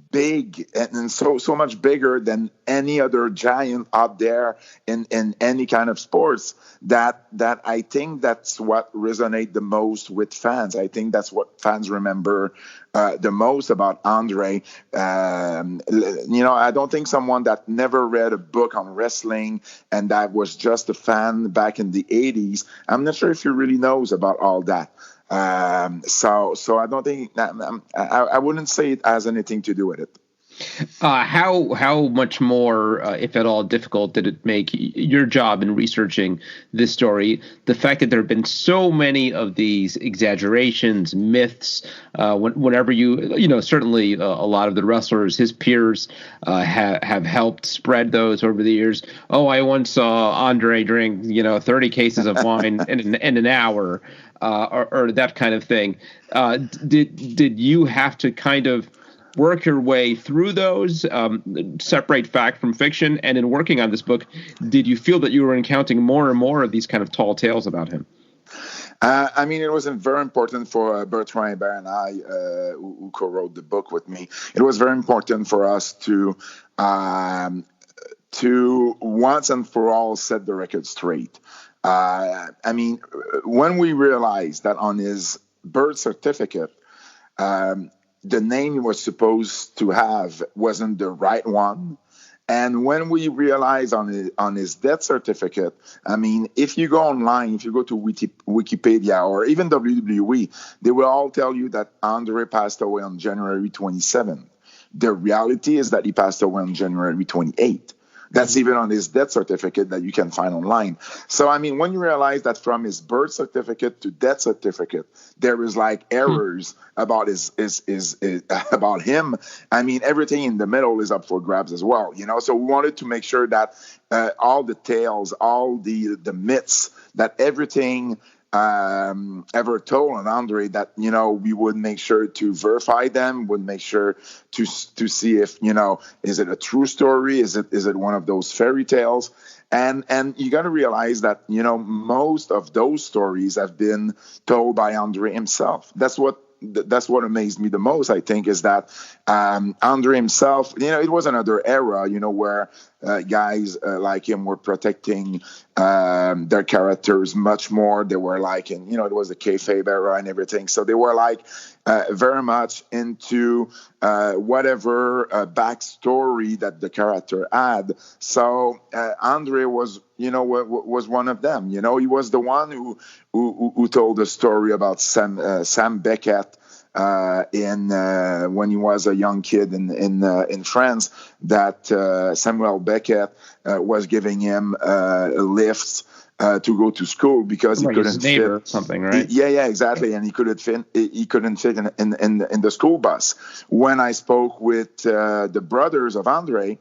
big and so much bigger than any other giant out there in any kind of sports, that I think that's what resonates the most with fans. I think that's what fans remember the most about Andre. I don't think someone that never read a book on wrestling and that was just a fan back in the 80s, I'm not sure if he really knows about all that. So I don't think I wouldn't say it has anything to do with it. How much more, if at all, difficult did it make your job in researching this story? The fact that there have been so many of these exaggerations, myths. Whenever certainly a lot of the wrestlers, his peers, have helped spread those over the years. Oh, I once saw Andre drink 30 cases of wine in an hour. Or that kind of thing. Did you have to kind of work your way through those, separate fact from fiction? And in working on this book, did you feel that you were encountering more and more of these kind of tall tales about him? I mean, it was very important for Bertrand Hébert and I, who co-wrote the book with me. It was very important for us to once and for all set the record straight. I mean, when we realized that on his birth certificate, the name he was supposed to have wasn't the right one, and when we realized on his death certificate, I mean, if you go online, if you go to Wikipedia or even WWE, they will all tell you that Andre passed away on January 27th. The reality is that he passed away on January 28th. That's even on his death certificate that you can find online. So, I mean, when you realize that from his birth certificate to death certificate, there is like errors about about him. I mean, everything in the middle is up for grabs as well, So we wanted to make sure that all the tales, all the myths, that everything ever told on Andre, that we would make sure to verify them, would make sure to see if is it a true story, is it one of those fairy tales, and you got to realize that most of those stories have been told by Andre himself. That's what amazed me the most, I think, is that Andre himself, it was another era, where guys like him were protecting their characters much more. They were like, it was the kayfabe era and everything. So they were like very much into whatever backstory that the character had. So Andre was one of them. He was the one who told the story about Sam Beckett when he was a young kid in France, that Samuel Beckett was giving him lifts to go to school because he couldn't fit. Or something, right? Yeah, exactly. And he couldn't fit in the school bus. When I spoke with the brothers of Andre,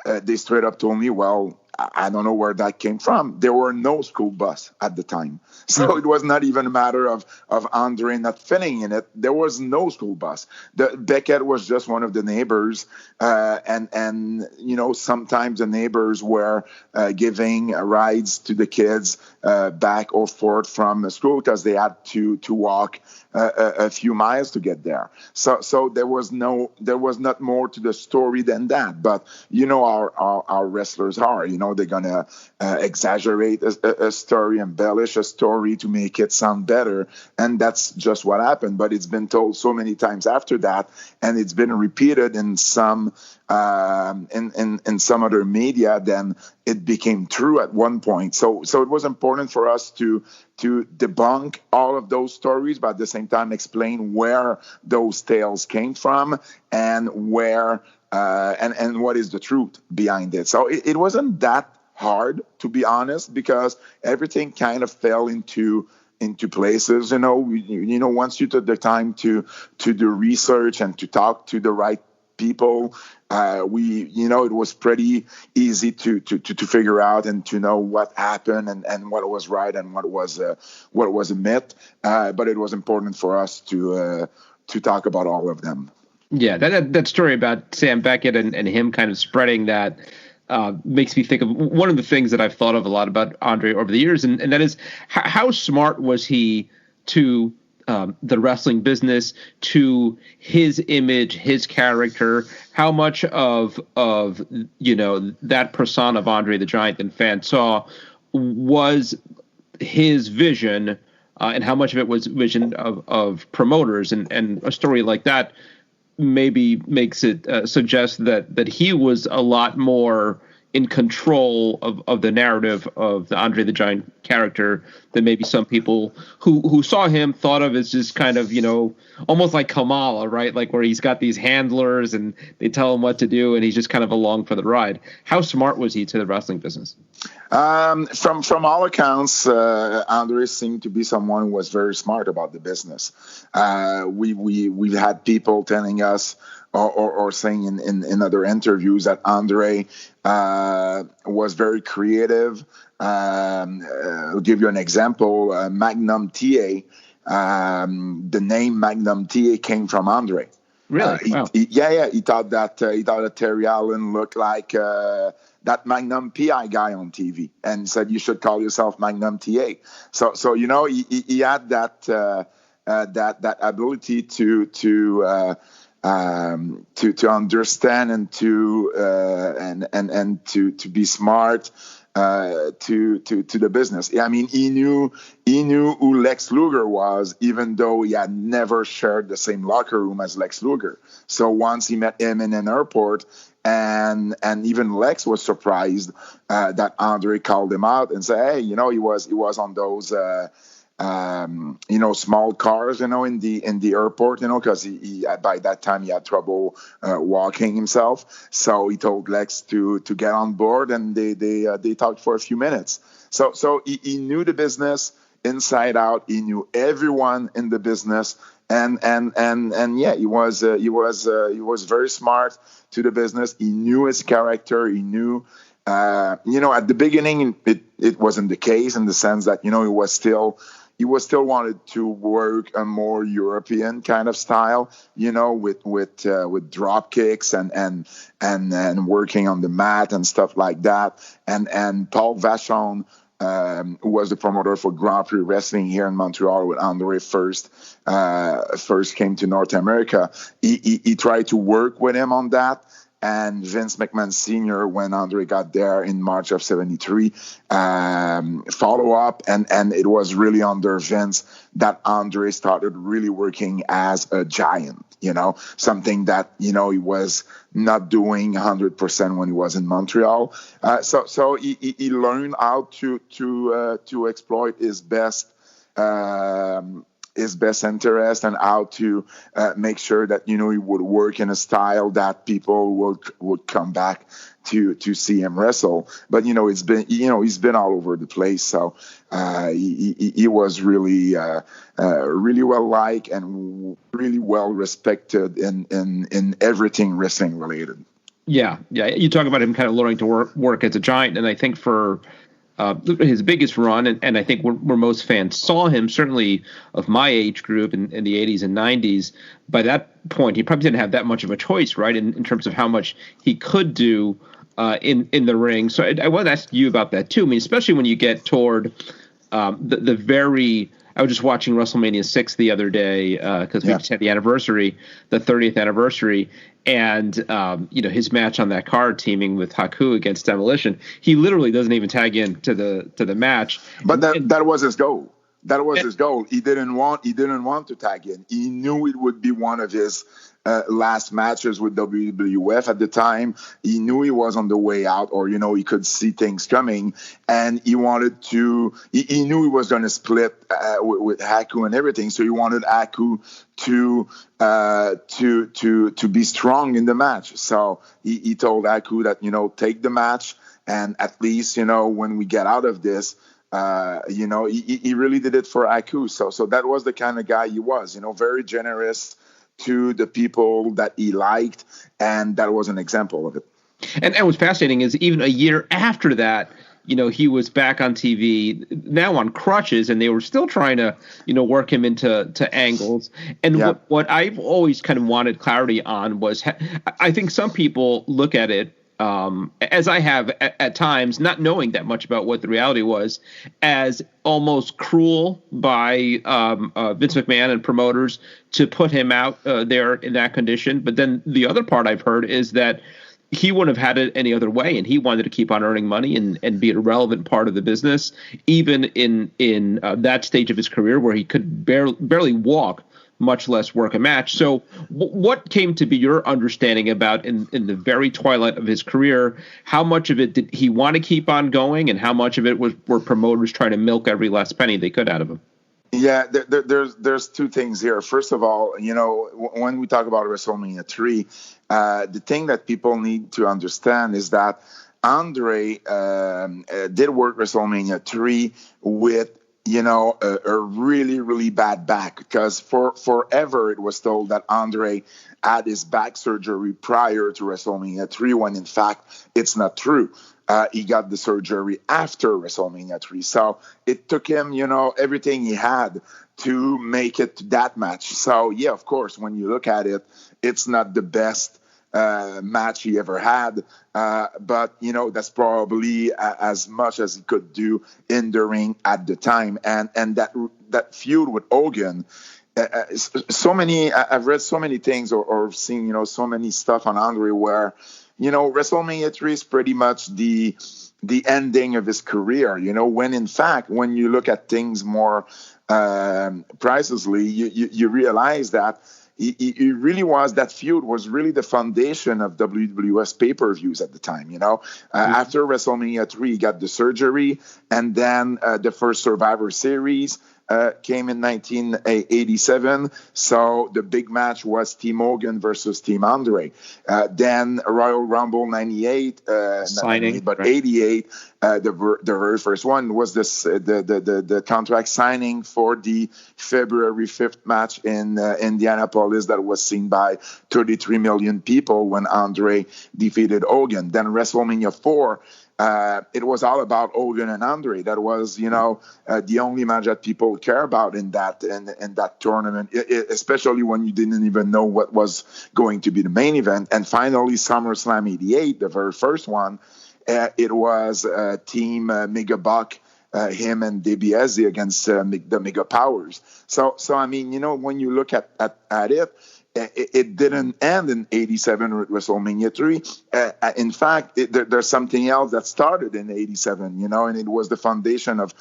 they straight up told me, well, I don't know where that came from. There were no school bus at the time. So it was not even a matter of Andre not fitting in it. There was no school bus. Beckett was just one of the neighbors. And sometimes the neighbors were giving rides to the kids back or forth from school because they had to walk a few miles to get there. So there was not more to the story than that. But our wrestlers are, they're gonna exaggerate a story, embellish a story to make it sound better, and that's just what happened. But it's been told so many times after that, and it's been repeated in some in some other media, then it became true at one point. So it was important for us to debunk all of those stories, but at the same time explain where those tales came from and where and what is the truth behind it. So it wasn't that hard, to be honest, because everything kind of fell into places. Once you took the time to do research and to talk to the right people, it was pretty easy to figure out and to know what happened and what was right and what was a myth. But it was important for us to talk about all of them. Yeah, that story about Sam Beckett and him kind of spreading that makes me think of one of the things that I've thought of a lot about Andre over the years, and that is how smart was he to the wrestling business, to his image, his character, how much of that persona of Andre the Giant that fans saw was his vision, and how much of it was vision of promoters, and a story like that maybe makes it suggest that he was a lot more in control of the narrative of the Andre the Giant character than maybe some people who saw him thought of as just kind of, almost like Kamala, right? Like where he's got these handlers and they tell him what to do and he's just kind of along for the ride. How smart was he to the wrestling business? From all accounts, Andre seemed to be someone who was very smart about the business. We've had people telling us or saying in other interviews that Andre was very creative. I'll give you an example. Magnum TA, the name Magnum TA came from Andre. Really? Wow. He thought that Terry Allen looked like that Magnum PI guy on TV, and said you should call yourself Magnum TA. So he had that ability to understand and to be smart to the business. I mean, he knew who Lex Luger was, even though he had never shared the same locker room as Lex Luger. So once he met him in an airport, and even Lex was surprised that Andre called him out and said, hey, he was on those small cars, in the airport, because he by that time he had trouble walking himself. So he told Lex to get on board, and they talked for a few minutes. So he knew the business inside out. He knew everyone in the business, and yeah, he was very smart to the business. He knew his character. He knew. At the beginning, it wasn't the case, in the sense that he still wanted to work a more European kind of style, with drop kicks and working on the mat and stuff like that. And Paul Vachon, who was the promoter for Grand Prix Wrestling here in Montreal, with Andre first came to North America. He tried to work with him on that. and Vince McMahon Sr. when Andre got there in March of '73. Follow up, and it was really under Vince that Andre started really working as a giant. Something that he was not doing 100% when he was in Montreal. So he learned how to exploit his best interest, and how to make sure that he would work in a style that people would come back to see him wrestle. But he's been all over the place. So he was really really well liked and really well respected in everything wrestling related. Yeah. You talk about him kind of learning to work as a giant, and I think for his biggest run, and I think where most fans saw him, certainly of my age group in the 80s and 90s, by that point, he probably didn't have that much of a choice, right, in terms of how much he could do in the ring. So I want to ask you about that, too. I mean, especially when you get toward the very – I was just watching WrestleMania 6 the other day because we just had the 30th anniversary, and his match on that card, teaming with Haku against Demolition. He literally doesn't even tag in to the match. But that was his goal. That was his goal. He didn't want to tag in. He knew it would be one of his last matches with WWF at the time. He knew he was on the way out, or he could see things coming, and he wanted to. He knew he was going to split with Haku and everything, so he wanted Haku to be strong in the match. So he told Haku that take the match, and at least when we get out of this. He really did it for Haku. So that was the kind of guy he was, very generous to the people that he liked, and that was an example of it. And what's fascinating is even a year after that, he was back on TV, now on crutches, and they were still trying to, work him into angles. And what I've always kind of wanted clarity on was, I think some people look at it, as I have at times, not knowing that much about what the reality was, as almost cruel by Vince McMahon and promoters to put him out there in that condition. But then the other part I've heard is that he wouldn't have had it any other way, and he wanted to keep on earning money and be a relevant part of the business, even in that stage of his career where he could barely walk, much less work a match. So what came to be your understanding about in the very twilight of his career? How much of it did he want to keep on going, and how much of it were promoters trying to milk every last penny they could out of him? Yeah, there's two things here. First of all, when we talk about WrestleMania 3, the thing that people need to understand is that Andre did work WrestleMania 3 with a really, really bad back, because forever it was told that Andre had his back surgery prior to WrestleMania 3, when in fact it's not true. He got the surgery after WrestleMania 3. So it took him, everything he had to make it to that match. So, yeah, of course, when you look at it, it's not the best match he ever had. But, that's probably as much as he could do in the ring at the time. And that feud with Hogan, I've read so many things or seen, so many stuff on Andre where, WrestleMania 3 is pretty much the ending of his career, when in fact, when you look at things more precisely, you realize that he really was, that feud was really the foundation of WWF's pay-per-views at the time, After WrestleMania 3, he got the surgery, and then the first Survivor Series came in 1987. So the big match was Team Hogan versus Team Andre. Then Royal Rumble 98, signing, but right. 88, the very first one was the contract signing for the February 5th match in Indianapolis that was seen by 33 million people when Andre defeated Hogan. Then WrestleMania 4, it was all about Hogan and Andre. That was, the only match that people care about in that tournament, especially when you didn't even know what was going to be the main event. And finally, SummerSlam 88, the very first one, it was Team Mega Buck, him and DiBiase against the Mega Powers. So I mean, when you look at it, it didn't end in '87 with WrestleMania 3. In fact, there's something else that started in '87, and it was the foundation of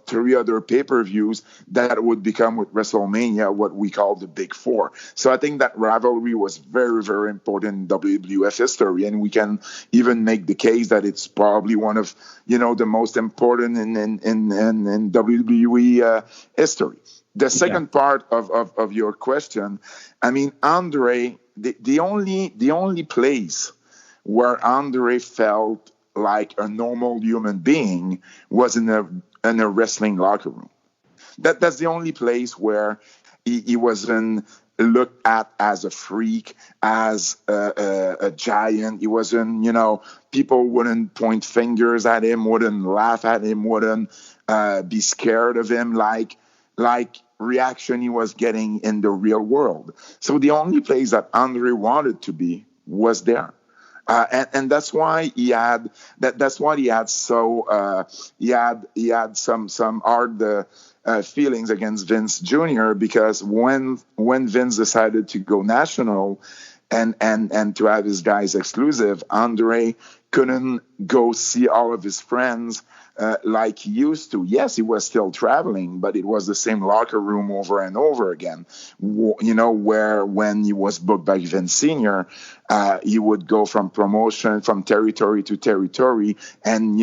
3 other pay-per-views that would become with WrestleMania what we call the Big Four. So I think that rivalry was very, very important in WWF history, and we can even make the case that it's probably one of the most important in WWE history. The second part of your question, I mean, Andre, the only place where Andre felt like a normal human being was in a wrestling locker room. That's the only place where he wasn't looked at as a freak, as a giant. He wasn't, people wouldn't point fingers at him, wouldn't laugh at him, wouldn't be scared of him like reaction he was getting in the real world. So the only place that Andre wanted to be was there. And that's why he had that's why he had he had some hard feelings against Vince Jr. because when Vince decided to go national and to have his guys exclusive, Andre couldn't go see all of his friends like he used to. Yes, he was still traveling, but it was the same locker room over and over again. Where when he was booked by Vince Sr., he would go from territory to territory, and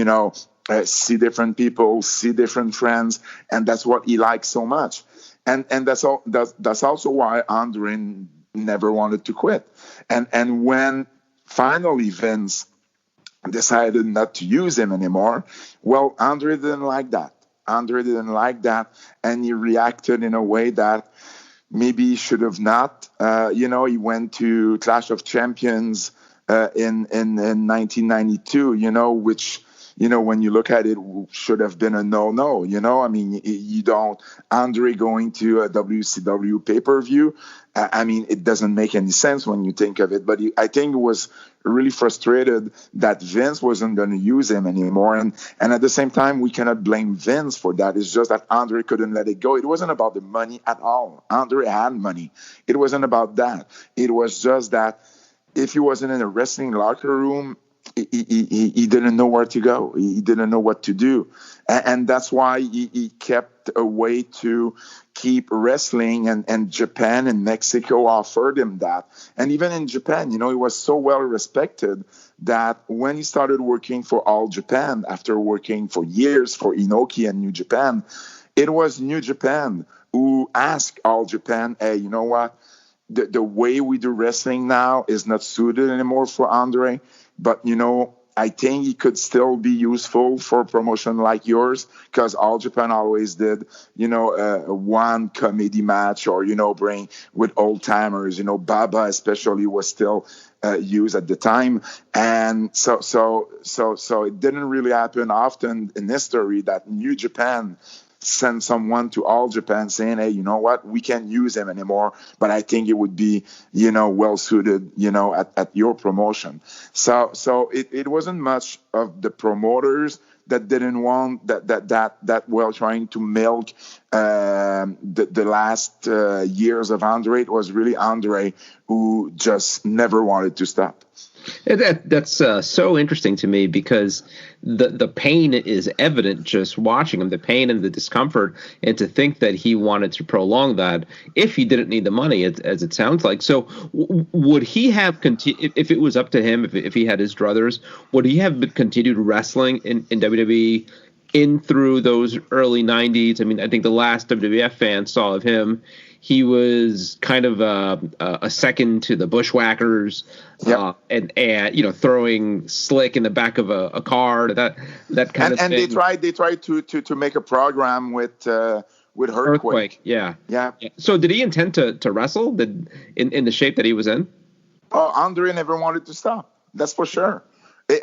see different people, see different friends, and that's what he liked so much. And that's also why Andre never wanted to quit. And when finally Vince decided not to use him anymore, well, Andre didn't like that. And he reacted in a way that maybe he should have not. He went to Clash of Champions in 1992, which, when you look at it, should have been a no-no. I mean, you don't. Andre going to a WCW pay-per-view, it doesn't make any sense when you think of it. But I think he was really frustrated that Vince wasn't going to use him anymore. And at the same time, we cannot blame Vince for that. It's just that Andre couldn't let it go. It wasn't about the money at all. Andre had money. It wasn't about that. It was just that if he wasn't in a wrestling locker room, he didn't know where to go. He didn't know what to do. And that's why he kept a way to keep wrestling, and Japan and Mexico offered him that. And even in Japan, he was so well respected that when he started working for All Japan, after working for years for Inoki and New Japan, it was New Japan who asked All Japan, hey, you know what? The way we do wrestling now is not suited anymore for Andre. But, I think he could still be useful for a promotion like yours, because All Japan always did, one comedy match or, bring with old timers. Baba especially was still used at the time. And so it didn't really happen often in history that New Japan send someone to All Japan saying, hey, you know what, we can't use him anymore, but I think it would be, well suited, at your promotion. So it wasn't much of the promoters that didn't want that were trying to milk the last years of Andre. It was really Andre who just never wanted to stop. That's so interesting to me, because the pain is evident just watching him, the pain and the discomfort, and to think that he wanted to prolong that if he didn't need the money, as it sounds like. So would he have continued, if it was up to him, if he had his druthers, would he have continued wrestling in WWE in through those early 90s? I mean, I think the last WWF fan saw of him, he was kind of a second to the Bushwhackers, yep. and throwing Slick in the back of a car, that kind of thing. And they tried to make a program with Earthquake. Yeah. So did he intend to wrestle in the shape that he was in? Oh, Andre never wanted to stop. That's for sure.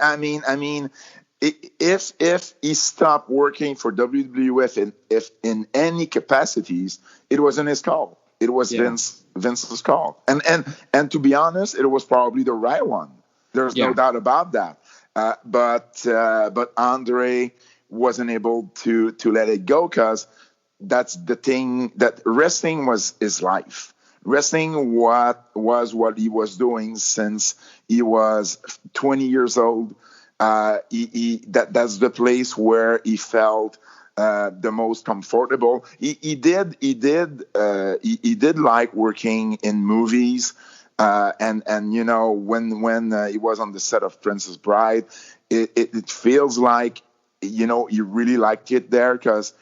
I mean, if he stopped working for WWF if in any capacities, it wasn't his call. It was Vince's call. And to be honest, it was probably the right one. There's no doubt about that. But Andre wasn't able to let it go, because that's the thing, that wrestling was his life. Wrestling what he was doing since he was 20 years old. That's the place where he felt the most comfortable. He did like working in movies, and when he was on the set of Princess Bride, it feels like he really liked it there, because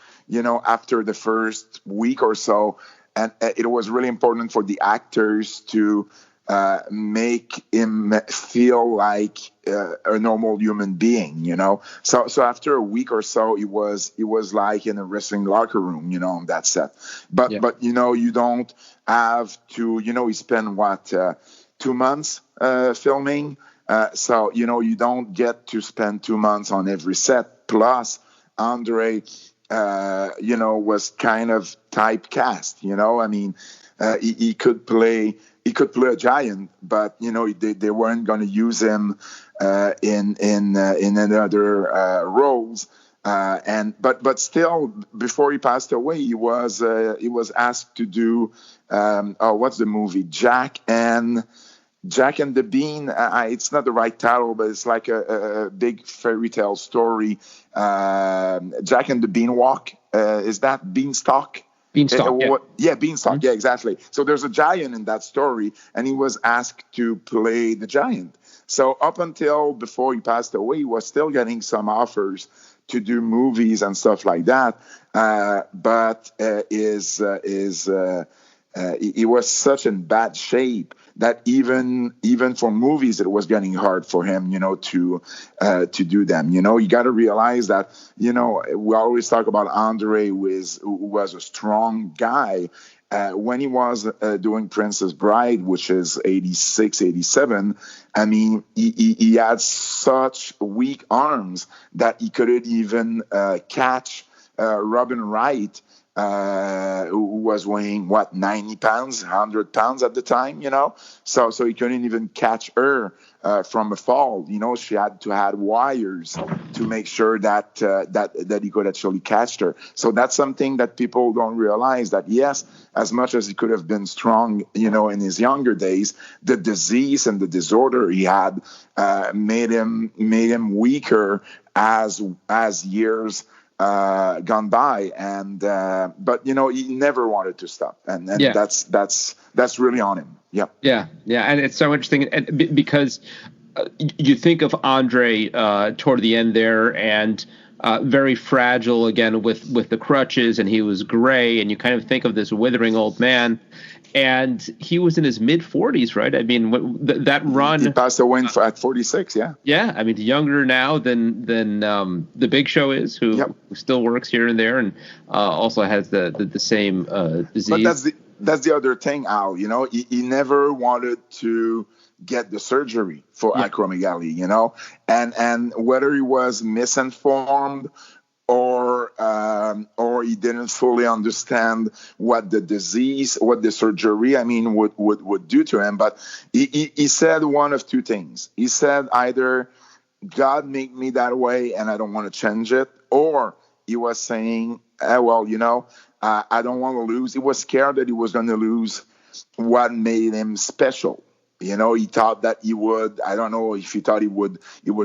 after the first week or so, and it was really important for the actors to make him feel like a normal human being, So after a week or so, it was like in a wrestling locker room, on that set. But you don't have to, he spent 2 months filming, so you don't get to spend 2 months on every set. Plus, Andre, was kind of typecast. I mean, he could play a giant, but they weren't going to use him in other roles. But still, before he passed away, he was asked to do what's the movie, Jack and the Bean. It's not the right title, but it's like a big fairy tale story. Jack and the Beanstalk. Is that Beanstalk? Beanstalk, yeah, Beanstalk, yeah, exactly. So there's a giant in that story, and he was asked to play the giant. So up until before he passed away, he was still getting some offers to do movies and stuff like that. But he was such in bad shape that even for movies, it was getting hard for him, to do them. You got to realize that, we always talk about Andre, who was a strong guy. When he was doing Princess Bride, which is 86, 87, I mean, he had such weak arms that he couldn't even catch Robin Wright, who was weighing 90 pounds, 100 pounds at the time, so he couldn't even catch her from a fall. She had to have wires to make sure that he could actually catch her. So that's something that people don't realize, that yes, as much as he could have been strong, in his younger days, the disease and the disorder he had made him weaker as years gone by, and but he never wanted to stop, and that's really on him. Yeah, and it's so interesting, and because you think of Andre toward the end there, and very fragile again with the crutches, and he was gray, and you kind of think of this withering old man. And he was in his mid-40s, right? I mean, that run. He passed away at 46. Yeah. Yeah, I mean, younger now than the Big Show is, who still works here and there, and also has the same disease. But that's the other thing, Al. He never wanted to get the surgery for acromegaly. And whether he was misinformed or he didn't fully understand what the disease, what the surgery, would do to him. But he said one of two things. He said either God made me that way and I don't want to change it, or he was saying, I don't want to lose. He was scared that he was going to lose what made him special. He thought that he would. I don't know if he thought he would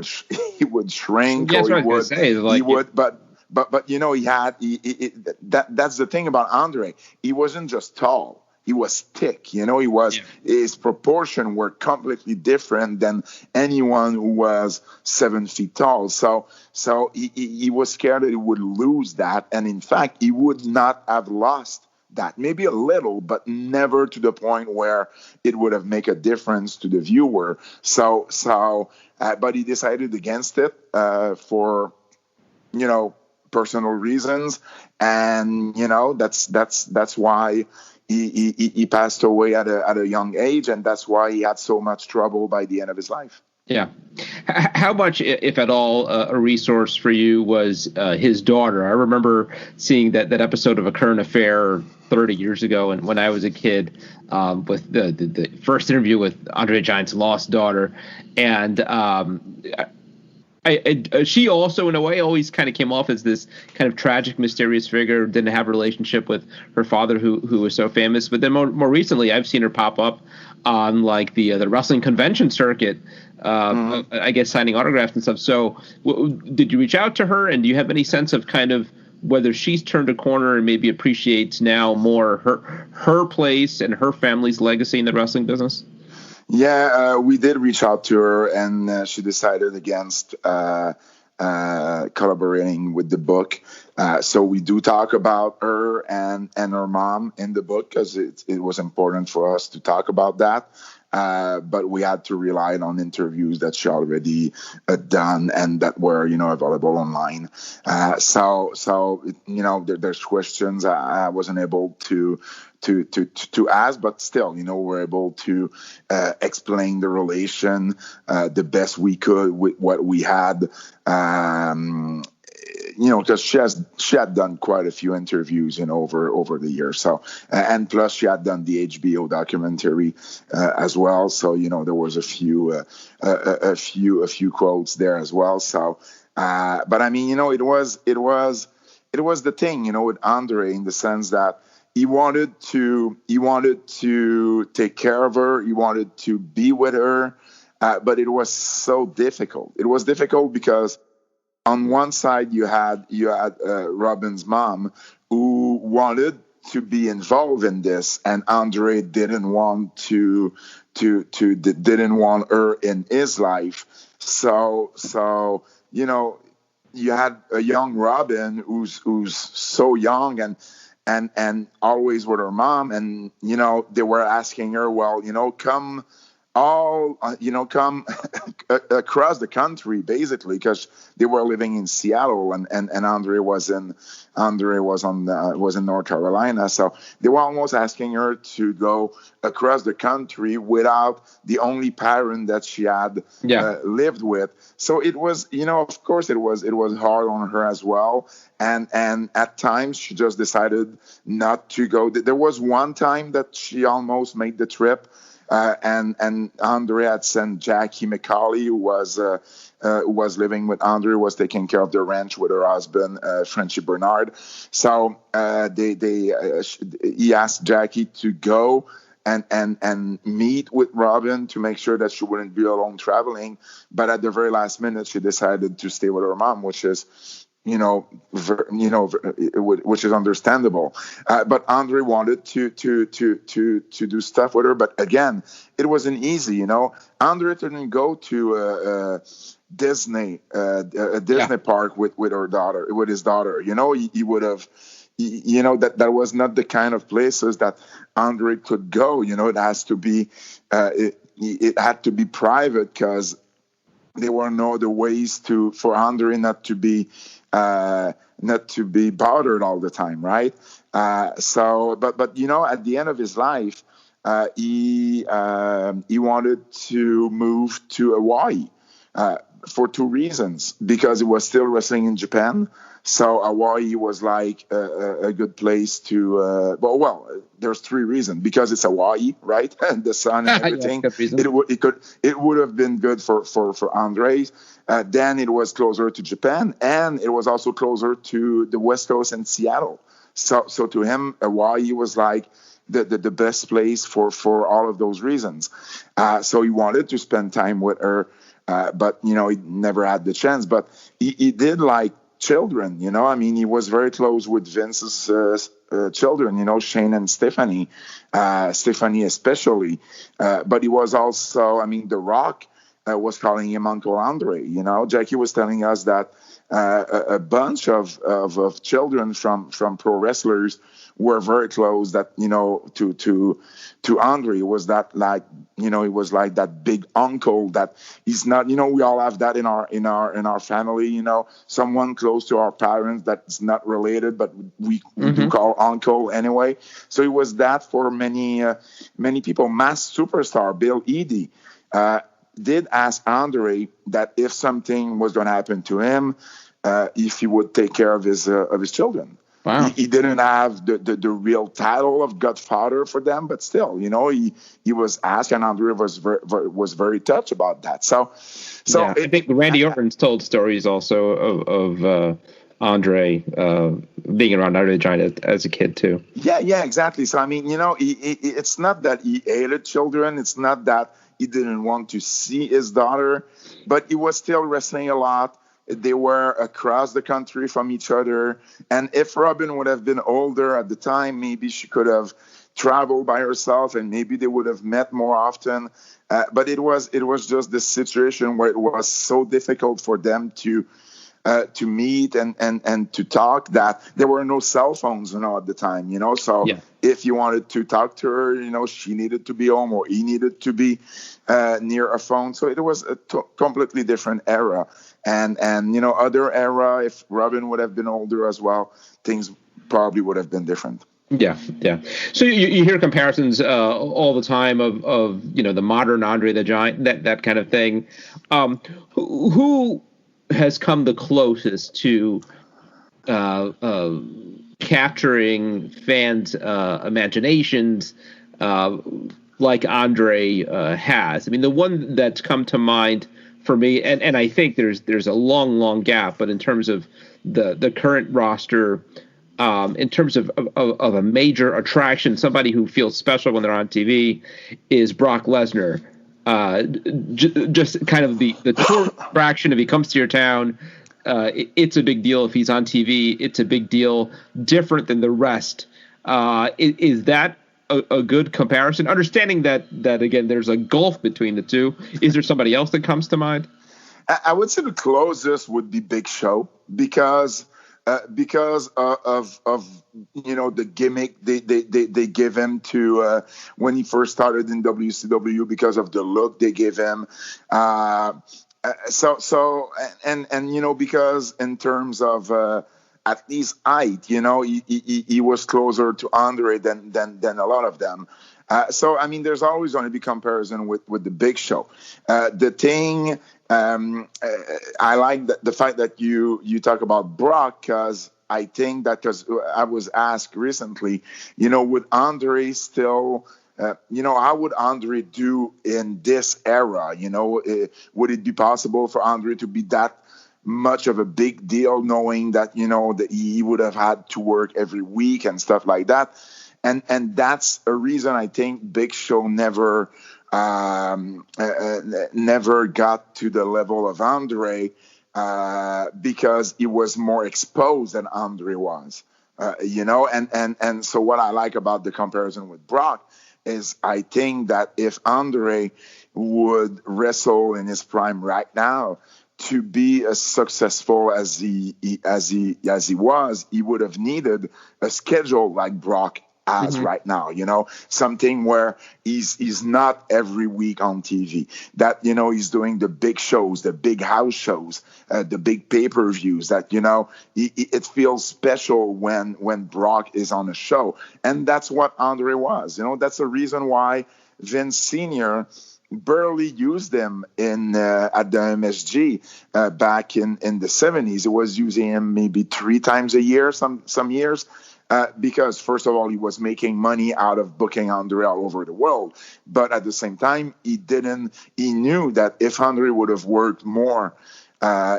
shrink, or he would. He would, but he had. That's the thing about Andre. He wasn't just tall. He was thick. His proportions were completely different than anyone who was 7 feet tall. So he was scared that he would lose that, and in fact, he would not have lost that. Maybe a little, but never to the point where it would have made a difference to the viewer. But he decided against it for personal reasons, and that's why he passed away at a young age, and that's why he had so much trouble by the end of his life. Yeah. How much, if at all, a resource for you was his daughter? I remember seeing that episode of A Current Affair 30 years ago, and when I was a kid, with the first interview with Andre the Giant's lost daughter, and She also, in a way, always kind of came off as this kind of tragic, mysterious figure. Didn't have a relationship with her father, who was so famous. But then more recently, I've seen her pop up on like the wrestling convention circuit. I guess signing autographs and stuff. So, did you reach out to her, and do you have any sense of kind of whether she's turned a corner and maybe appreciates now more her place and her family's legacy in the wrestling business? Yeah, we did reach out to her, and she decided against collaborating with the book. So we do talk about her and her mom in the book because it was important for us to talk about that. But we had to rely on interviews that she already done and that were, available online. So there's questions I wasn't able to ask, but still, we're able to explain the relation the best we could with what we had. Because she had done quite a few interviews, over the years. So, and plus she had done the HBO documentary as well. So, there was a few quotes there as well. So, but I mean, it was the thing, with Andre, in the sense that he wanted to take care of her. He wanted to be with her, but it was so difficult. It was difficult because on one side you had Robin's mom, who wanted to be involved in this, and Andre didn't want didn't want her in his life. So you had a young Robin who's so young and always with her mom, and they were asking her, well, come across the country, basically, because they were living in Seattle, and Andre was in North Carolina. So they were almost asking her to go across the country without the only parent that she had lived with. So it was, of course, it was hard on her as well. And at times she just decided not to go. There was one time that she almost made the trip. And Andre had sent Jackie McCauley, who was living with Andre, was taking care of the ranch with her husband, Frenchie Bernard. So he asked Jackie to go and meet with Robin to make sure that she wouldn't be alone traveling. But at the very last minute, she decided to stay with her mom, which is, which is understandable. But Andre wanted to do stuff with her. But again, it wasn't easy. Andre didn't go to Disney park with her daughter, with his daughter. He would have. That was not the kind of places that Andre could go. It has to be. It had to be private because there were no other ways for Andre not to be bothered all the time, right? But at the end of his life, he wanted to move to Hawaii for two reasons. Because he was still wrestling in Japan, so Hawaii was like a good place to. There's three reasons. Because it's Hawaii, right? And the sun and everything. It would have been good for Andre. Then it was closer to Japan, and it was also closer to the West Coast and Seattle. So to him, Hawaii was like the best place for all of those reasons. So he wanted to spend time with her, but he never had the chance. But he did like children. He was very close with Vince's children. Shane and Stephanie especially. But he was also, The Rock. Was calling him Uncle Andre. Jackie was telling us that a bunch of children from pro wrestlers were very close. That to Andre was that like he was like that big uncle that he's not. We all have that in our family. Someone close to our parents that's not related, but we do call uncle anyway. So it was that for many people. Masked Superstar Bill Eadie. Did ask Andre that if something was going to happen to him, if he would take care of his children. Wow. He didn't have the real title of Godfather for them, but still, he was asked, and Andre was very touched about that. So I think Randy Orton's told stories also of Andre being around Andre the Giant as a kid too. Yeah, exactly. So I mean, it's not that he hated children. It's not that he didn't want to see his daughter, but he was still wrestling a lot. They were across the country from each other. And if Robin would have been older at the time, maybe she could have traveled by herself and maybe they would have met more often. But it was just this situation where it was so difficult for them to meet and to talk that there were no cell phones, at the time, So if you wanted to talk to her, she needed to be home or he needed to be near a phone. So it was a completely different era. And other era, if Robin would have been older as well, things probably would have been different. Yeah. So you hear comparisons all the time of the modern Andre the Giant, that kind of thing. Who has come the closest to capturing fans' imaginations like Andre has? I mean, the one that's come to mind for me, and I think there's a long gap, but in terms of the current roster, in terms of a major attraction, somebody who feels special when they're on TV, is Brock Lesnar. Just kind of the tour attraction. If he comes to your town, it's a big deal. If he's on TV, it's a big deal. Different than the rest. Is that a good comparison? Understanding that again, there's a gulf between the two. Is there somebody else that comes to mind? I would say the closest would be Big Show because of the gimmick they give him to when he first started in WCW, because of the look they gave him. Because in terms of at least height, he was closer to Andre than a lot of them. So I mean, there's always going to be comparison with the Big Show. The thing. I like the fact that you talk about Brock, because I think that, because I was asked recently, would Andre still, how would Andre do in this era? Would it be possible for Andre to be that much of a big deal, knowing that, that he would have had to work every week and stuff like that? And that's a reason I think Big Show never got to the level of Andre, because he was more exposed than Andre was, and so what I like about the comparison with Brock is I think that if Andre would wrestle in his prime right now, to be as successful as he was, he would have needed a schedule like Brock as right now, something where he's not every week on TV, that, he's doing the big shows, the big house shows, the big pay-per-views, that, it feels special when Brock is on a show. And that's what Andre was. That's the reason why Vince Sr. barely used him at the MSG back in the 70s. It was using him maybe 3 times a year, some years. Because first of all, he was making money out of booking Andre all over the world. But at the same time, he knew that if Andre would have worked more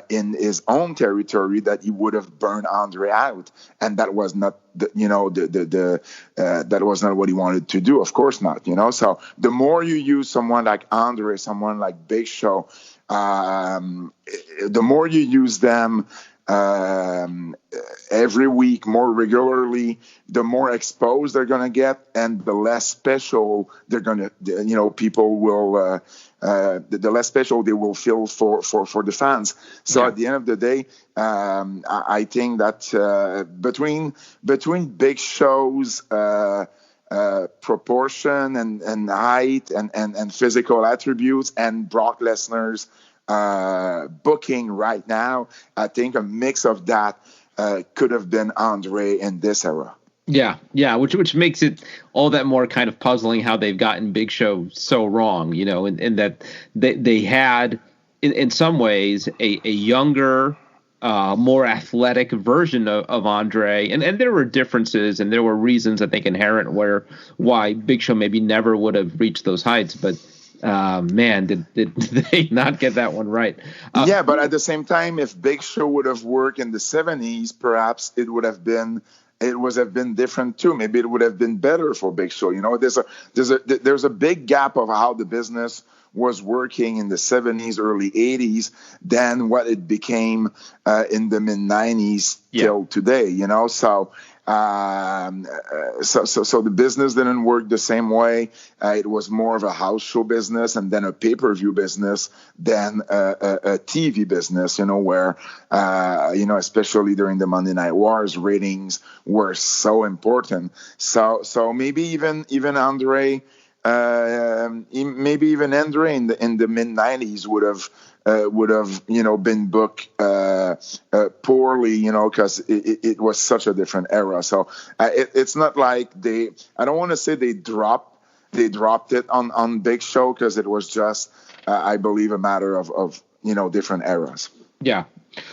in his own territory, that he would have burned Andre out. And that was not that was not what he wanted to do. Of course not, So the more you use someone like Andre, someone like Big Show, the more you use them every week more regularly, the more exposed they're going to get, and the less special they're going to, people will, the less special they will feel for the fans. So at the end of the day, I think that between Big Show's proportion and height and physical attributes and Brock Lesnar's booking right now, I think a mix of that could have been Andre in this era. Yeah, which makes it all that more kind of puzzling how they've gotten Big Show so wrong, in that they had in some ways a younger, more athletic version of Andre, and there were differences and there were reasons I think inherent why Big Show maybe never would have reached those heights, but man, did they not get that one right? Yeah, but at the same time, if Big Show would have worked in the 70s, perhaps it would have been different too. Maybe it would have been better for Big Show. There's a big gap of how the business was working in the 70s, early 80s than what it became in the mid 90s till today. So the business didn't work the same way. It was more of a house show business and then a pay-per-view business than a TV business, where, especially during the Monday Night Wars, ratings were so important. So maybe even Andre, maybe even Andre in the mid 90s would have been booked poorly, because it was such a different era. So it's not like I don't want to say they dropped it on Big Show, because it was just I believe a matter of different eras. Yeah.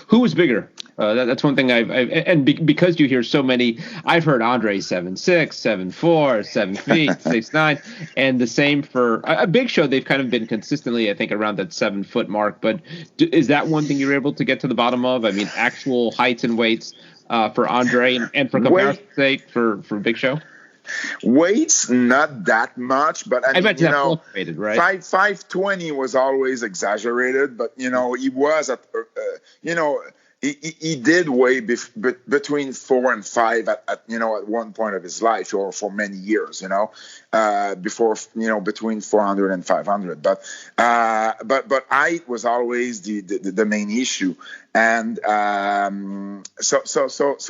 Who was bigger? That's one thing because you hear so many, I've heard Andre 7'6", 7'4", 7 feet, 6'9", and the same for a Big Show. They've kind of been consistently, I think, around that 7 foot mark. But is that one thing you're able to get to the bottom of? I mean, actual heights and weights for Andre and for comparison's sake for Big Show. Weights not that much, but I mean, fluctuated, right? 520 was always exaggerated, but he was at he did weigh between 4 and 5 at one point of his life, or for many years, before between 400 and 500. But height was always the main issue, and so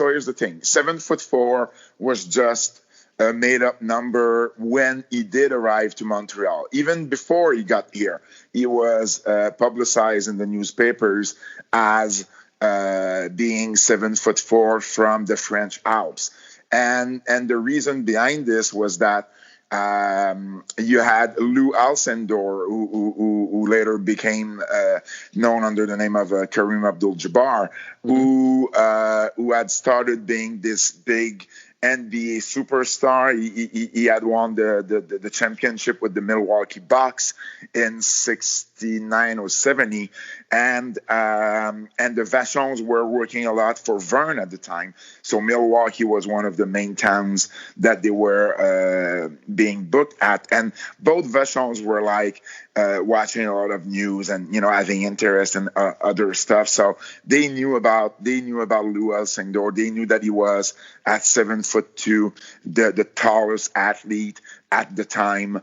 here's the thing: 7'4" was just a made-up number when he did arrive to Montreal. Even before he got here, he was publicized in the newspapers as being 7'4" from the French Alps, and the reason behind this was that you had Lou Alcindor, who later became known under the name of Kareem Abdul-Jabbar, who had started being this big NBA superstar. He had won the championship with the Milwaukee Bucks in 69 or 70, and the Vachons were working a lot for Vern at the time. So Milwaukee was one of the main towns that they were being booked at, and both Vachons were like watching a lot of news and having interest in other stuff. So they knew about Lou Alcindor. They knew that he was at 7'2", the tallest athlete at the time.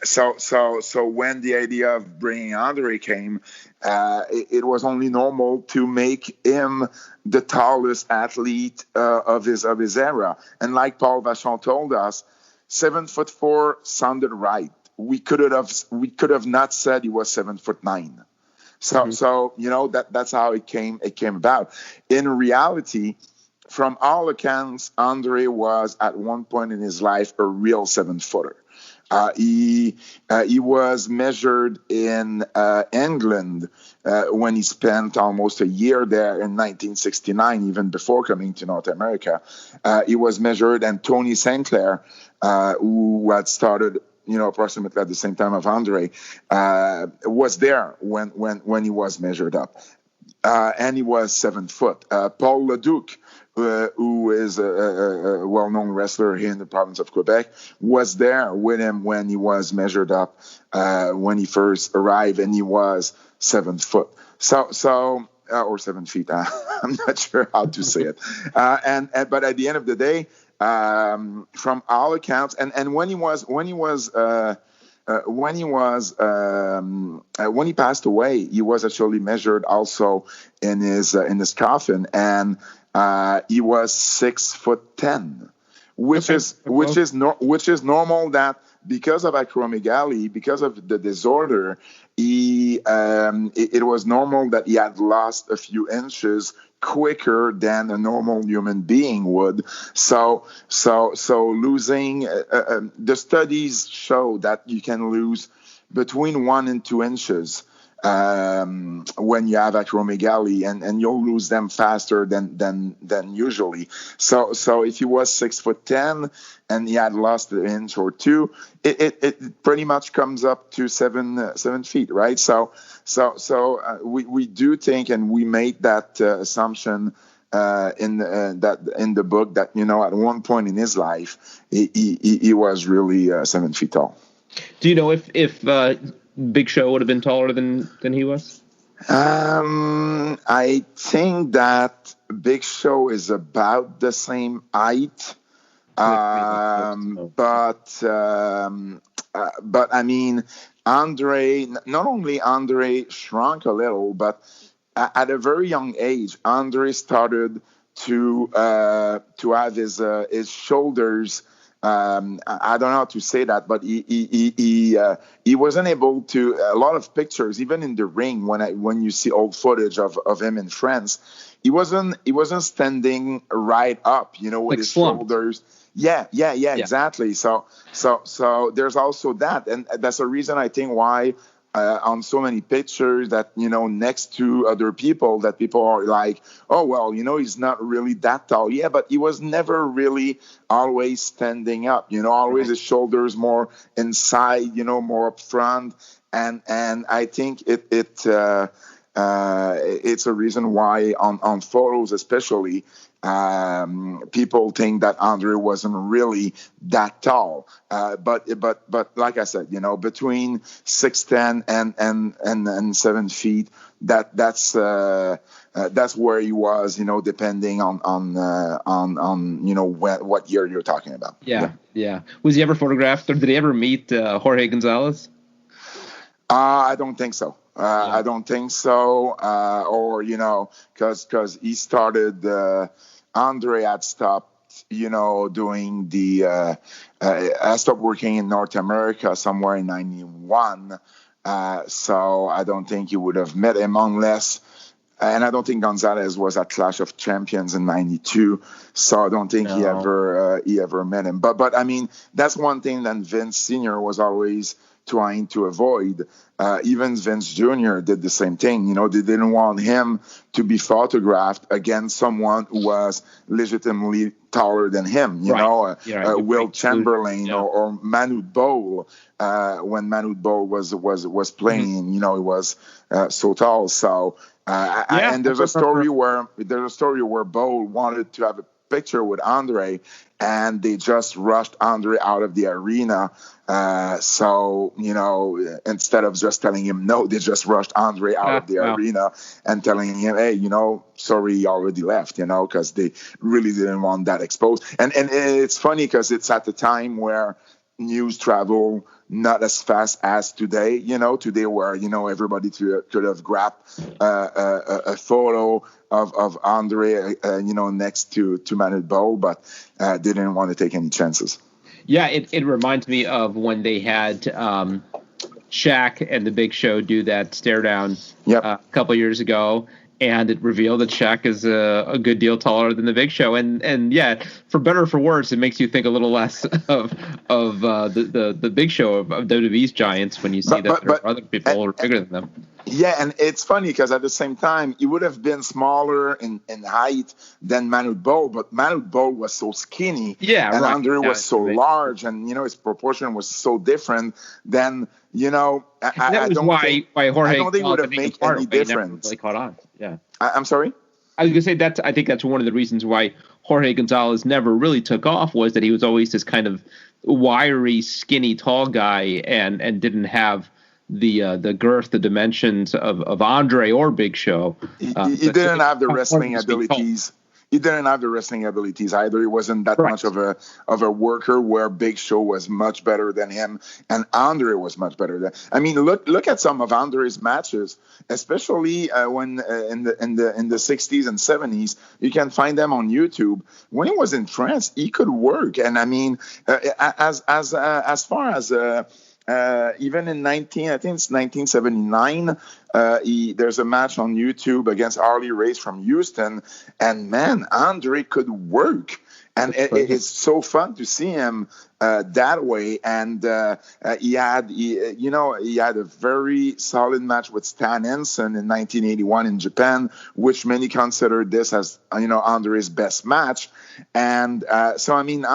So when the idea of bringing Andre came, it was only normal to make him the tallest athlete of his era. And like Paul Vachon told us, 7'4" sounded right. We could have not said he was 7'9". So that's how it came about. In reality, from all accounts, Andre was at one point in his life a real 7-footer. He was measured in England when he spent almost a year there in 1969, even before coming to North America. He was measured, and Tony St. Clair, who had started approximately at the same time of Andre, was there when he was measured up. And he was 7 foot. Paul Leduc, who is a well-known wrestler here in the province of Quebec, was there with him when he was measured up when he first arrived, and he was 7 foot. Or 7 feet. I'm not sure how to say it. But at the end of the day, from all accounts, and when he passed away, he was actually measured also in his coffin, and he was 6'10", which is normal. That because of acromegaly, because of the disorder, it was normal that he had lost a few inches quicker than a normal human being would. So losing, the studies show that you can lose between 1 and 2 inches when you have acromegaly, and you'll lose them faster than usually. So if he was 6'10" and he had lost an inch or two, it pretty much comes up to 7 feet, right? So we do think, and we made that assumption in the book, that at one point in his life he was really 7 feet tall. Do you know if Big Show would have been taller than he was? I think that Big Show is about the same height. But I mean, not only Andre shrunk a little, but at a very young age, Andre started to have his shoulders. I don't know how to say that, but he wasn't able to. A lot of pictures, even in the ring, when you see old footage of him in France, he wasn't standing right up, with like his slumped. shoulders. Yeah, exactly. So there's also that, and that's a reason I think why on so many pictures that next to other people, that people are like, oh well, he's not really that tall. Yeah, but he was never really always standing up. Always his shoulders more inside, more up front, and I think it's a reason why on photos especially. People think that Andre wasn't really that tall, but like I said, between 6'10" and 7 feet, that's where he was, depending on what year you're talking about. Yeah. Was he ever photographed, or did he ever meet Jorge Gonzalez? I don't think so. I don't think so. Or because he started. Andre had stopped, doing the. I stopped working in North America somewhere in '91, so I don't think you would have met him unless. And I don't think Gonzalez was at Clash of Champions in '92, so I don't think he ever met him. But I mean, that's one thing that Vince Sr. was always trying to avoid. Even Vince Jr. did the same thing. They didn't want him to be photographed against someone who was legitimately taller than him. Will Chamberlain or Manute Bol. When Manute Bol was playing, he was so tall. So and there's a story where Bol wanted to have a picture with Andre, and they just rushed Andre out of the arena. So instead of just telling him no, they just rushed Andre out of the arena and telling him, hey, sorry, he already left, because they really didn't want that exposed. And it's funny because it's at the time where news travel not as fast as today, today where, everybody could have grabbed a photo of Andre, next to Manute Bol, but didn't want to take any chances. Yeah, it reminds me of when they had Shaq and the Big Show do that stare down a couple years ago, and it revealed that Shaq is a good deal taller than the Big Show, and yeah, for better or for worse, it makes you think a little less of the Big Show of WWE's giants when you see that there are other people who are bigger than them. Yeah, and it's funny because at the same time, he would have been smaller in height than Manute Bol, but Manute Bol was so skinny, and Andre was so large, and his proportion was so different. Then I don't think it would have made any difference. Really caught on. Yeah, I'm sorry. I was gonna say I think that's one of the reasons why Jorge Gonzalez never really took off, was that he was always this kind of wiry, skinny, tall guy, and didn't have the girth, the dimensions of Andre or Big Show. He didn't have the wrestling abilities. He didn't have the wrestling abilities either. He wasn't that much of a worker, where Big Show was much better than him, and Andre was much better than. I mean, look at some of Andre's matches, especially when in the 60s and 70s. You can find them on YouTube. When he was in France, he could work, and I mean, as far as even in 1979, there's a match on YouTube against Harley Race from Houston, and man, Andre could work. And it's so fun to see him that way. And he had a very solid match with Stan Henson in 1981 in Japan, which many considered this as Andre's best match. And so I mean,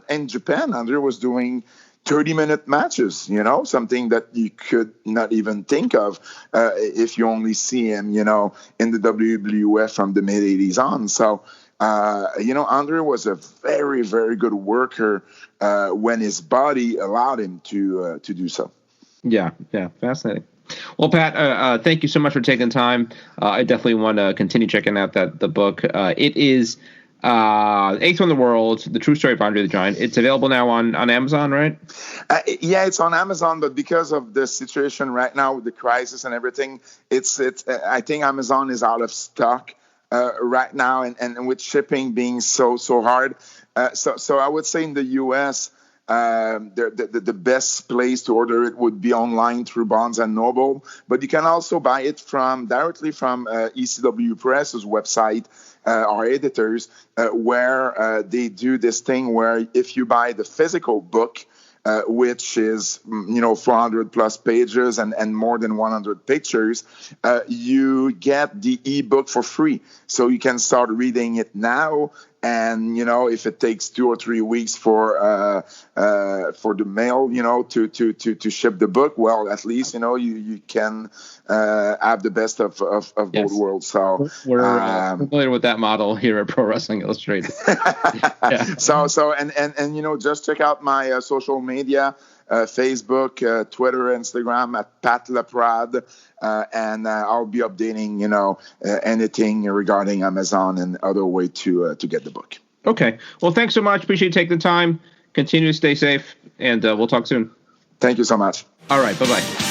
in Japan, Andre was doing 30-minute matches, something that you could not even think of if you only see him, in the WWF from the mid 80s on. So. Andre was a very, very good worker when his body allowed him to do so. Yeah, fascinating. Well, Pat, thank you so much for taking time. I definitely want to continue checking out the book. It is Eighth One in the World, The True Story of Andre the Giant. It's available now on Amazon, right? Yeah, it's on Amazon, but because of the situation right now with the crisis and everything, it's I think Amazon is out of stock. Right now, and with shipping being so hard, so I would say in the U.S. The best place to order it would be online through Barnes and Noble, but you can also buy it directly from ECW Press's website, our editors, where they do this thing where if you buy the physical book, which is 400 plus pages and more than 100 pictures, you get the ebook for free, so you can start reading it now. And if it takes 2 or 3 weeks for the mail, to ship the book, well, at least you can have the best of both worlds. So we're familiar with that model here at Pro Wrestling Illustrated. Yeah. So just check out my social media. Facebook, Twitter, Instagram at Pat Laprade, and I'll be updating, anything regarding Amazon and other way to get the book. Okay. Well, thanks so much. Appreciate you taking the time. Continue to stay safe, and we'll talk soon. Thank you so much. All right. Bye-bye.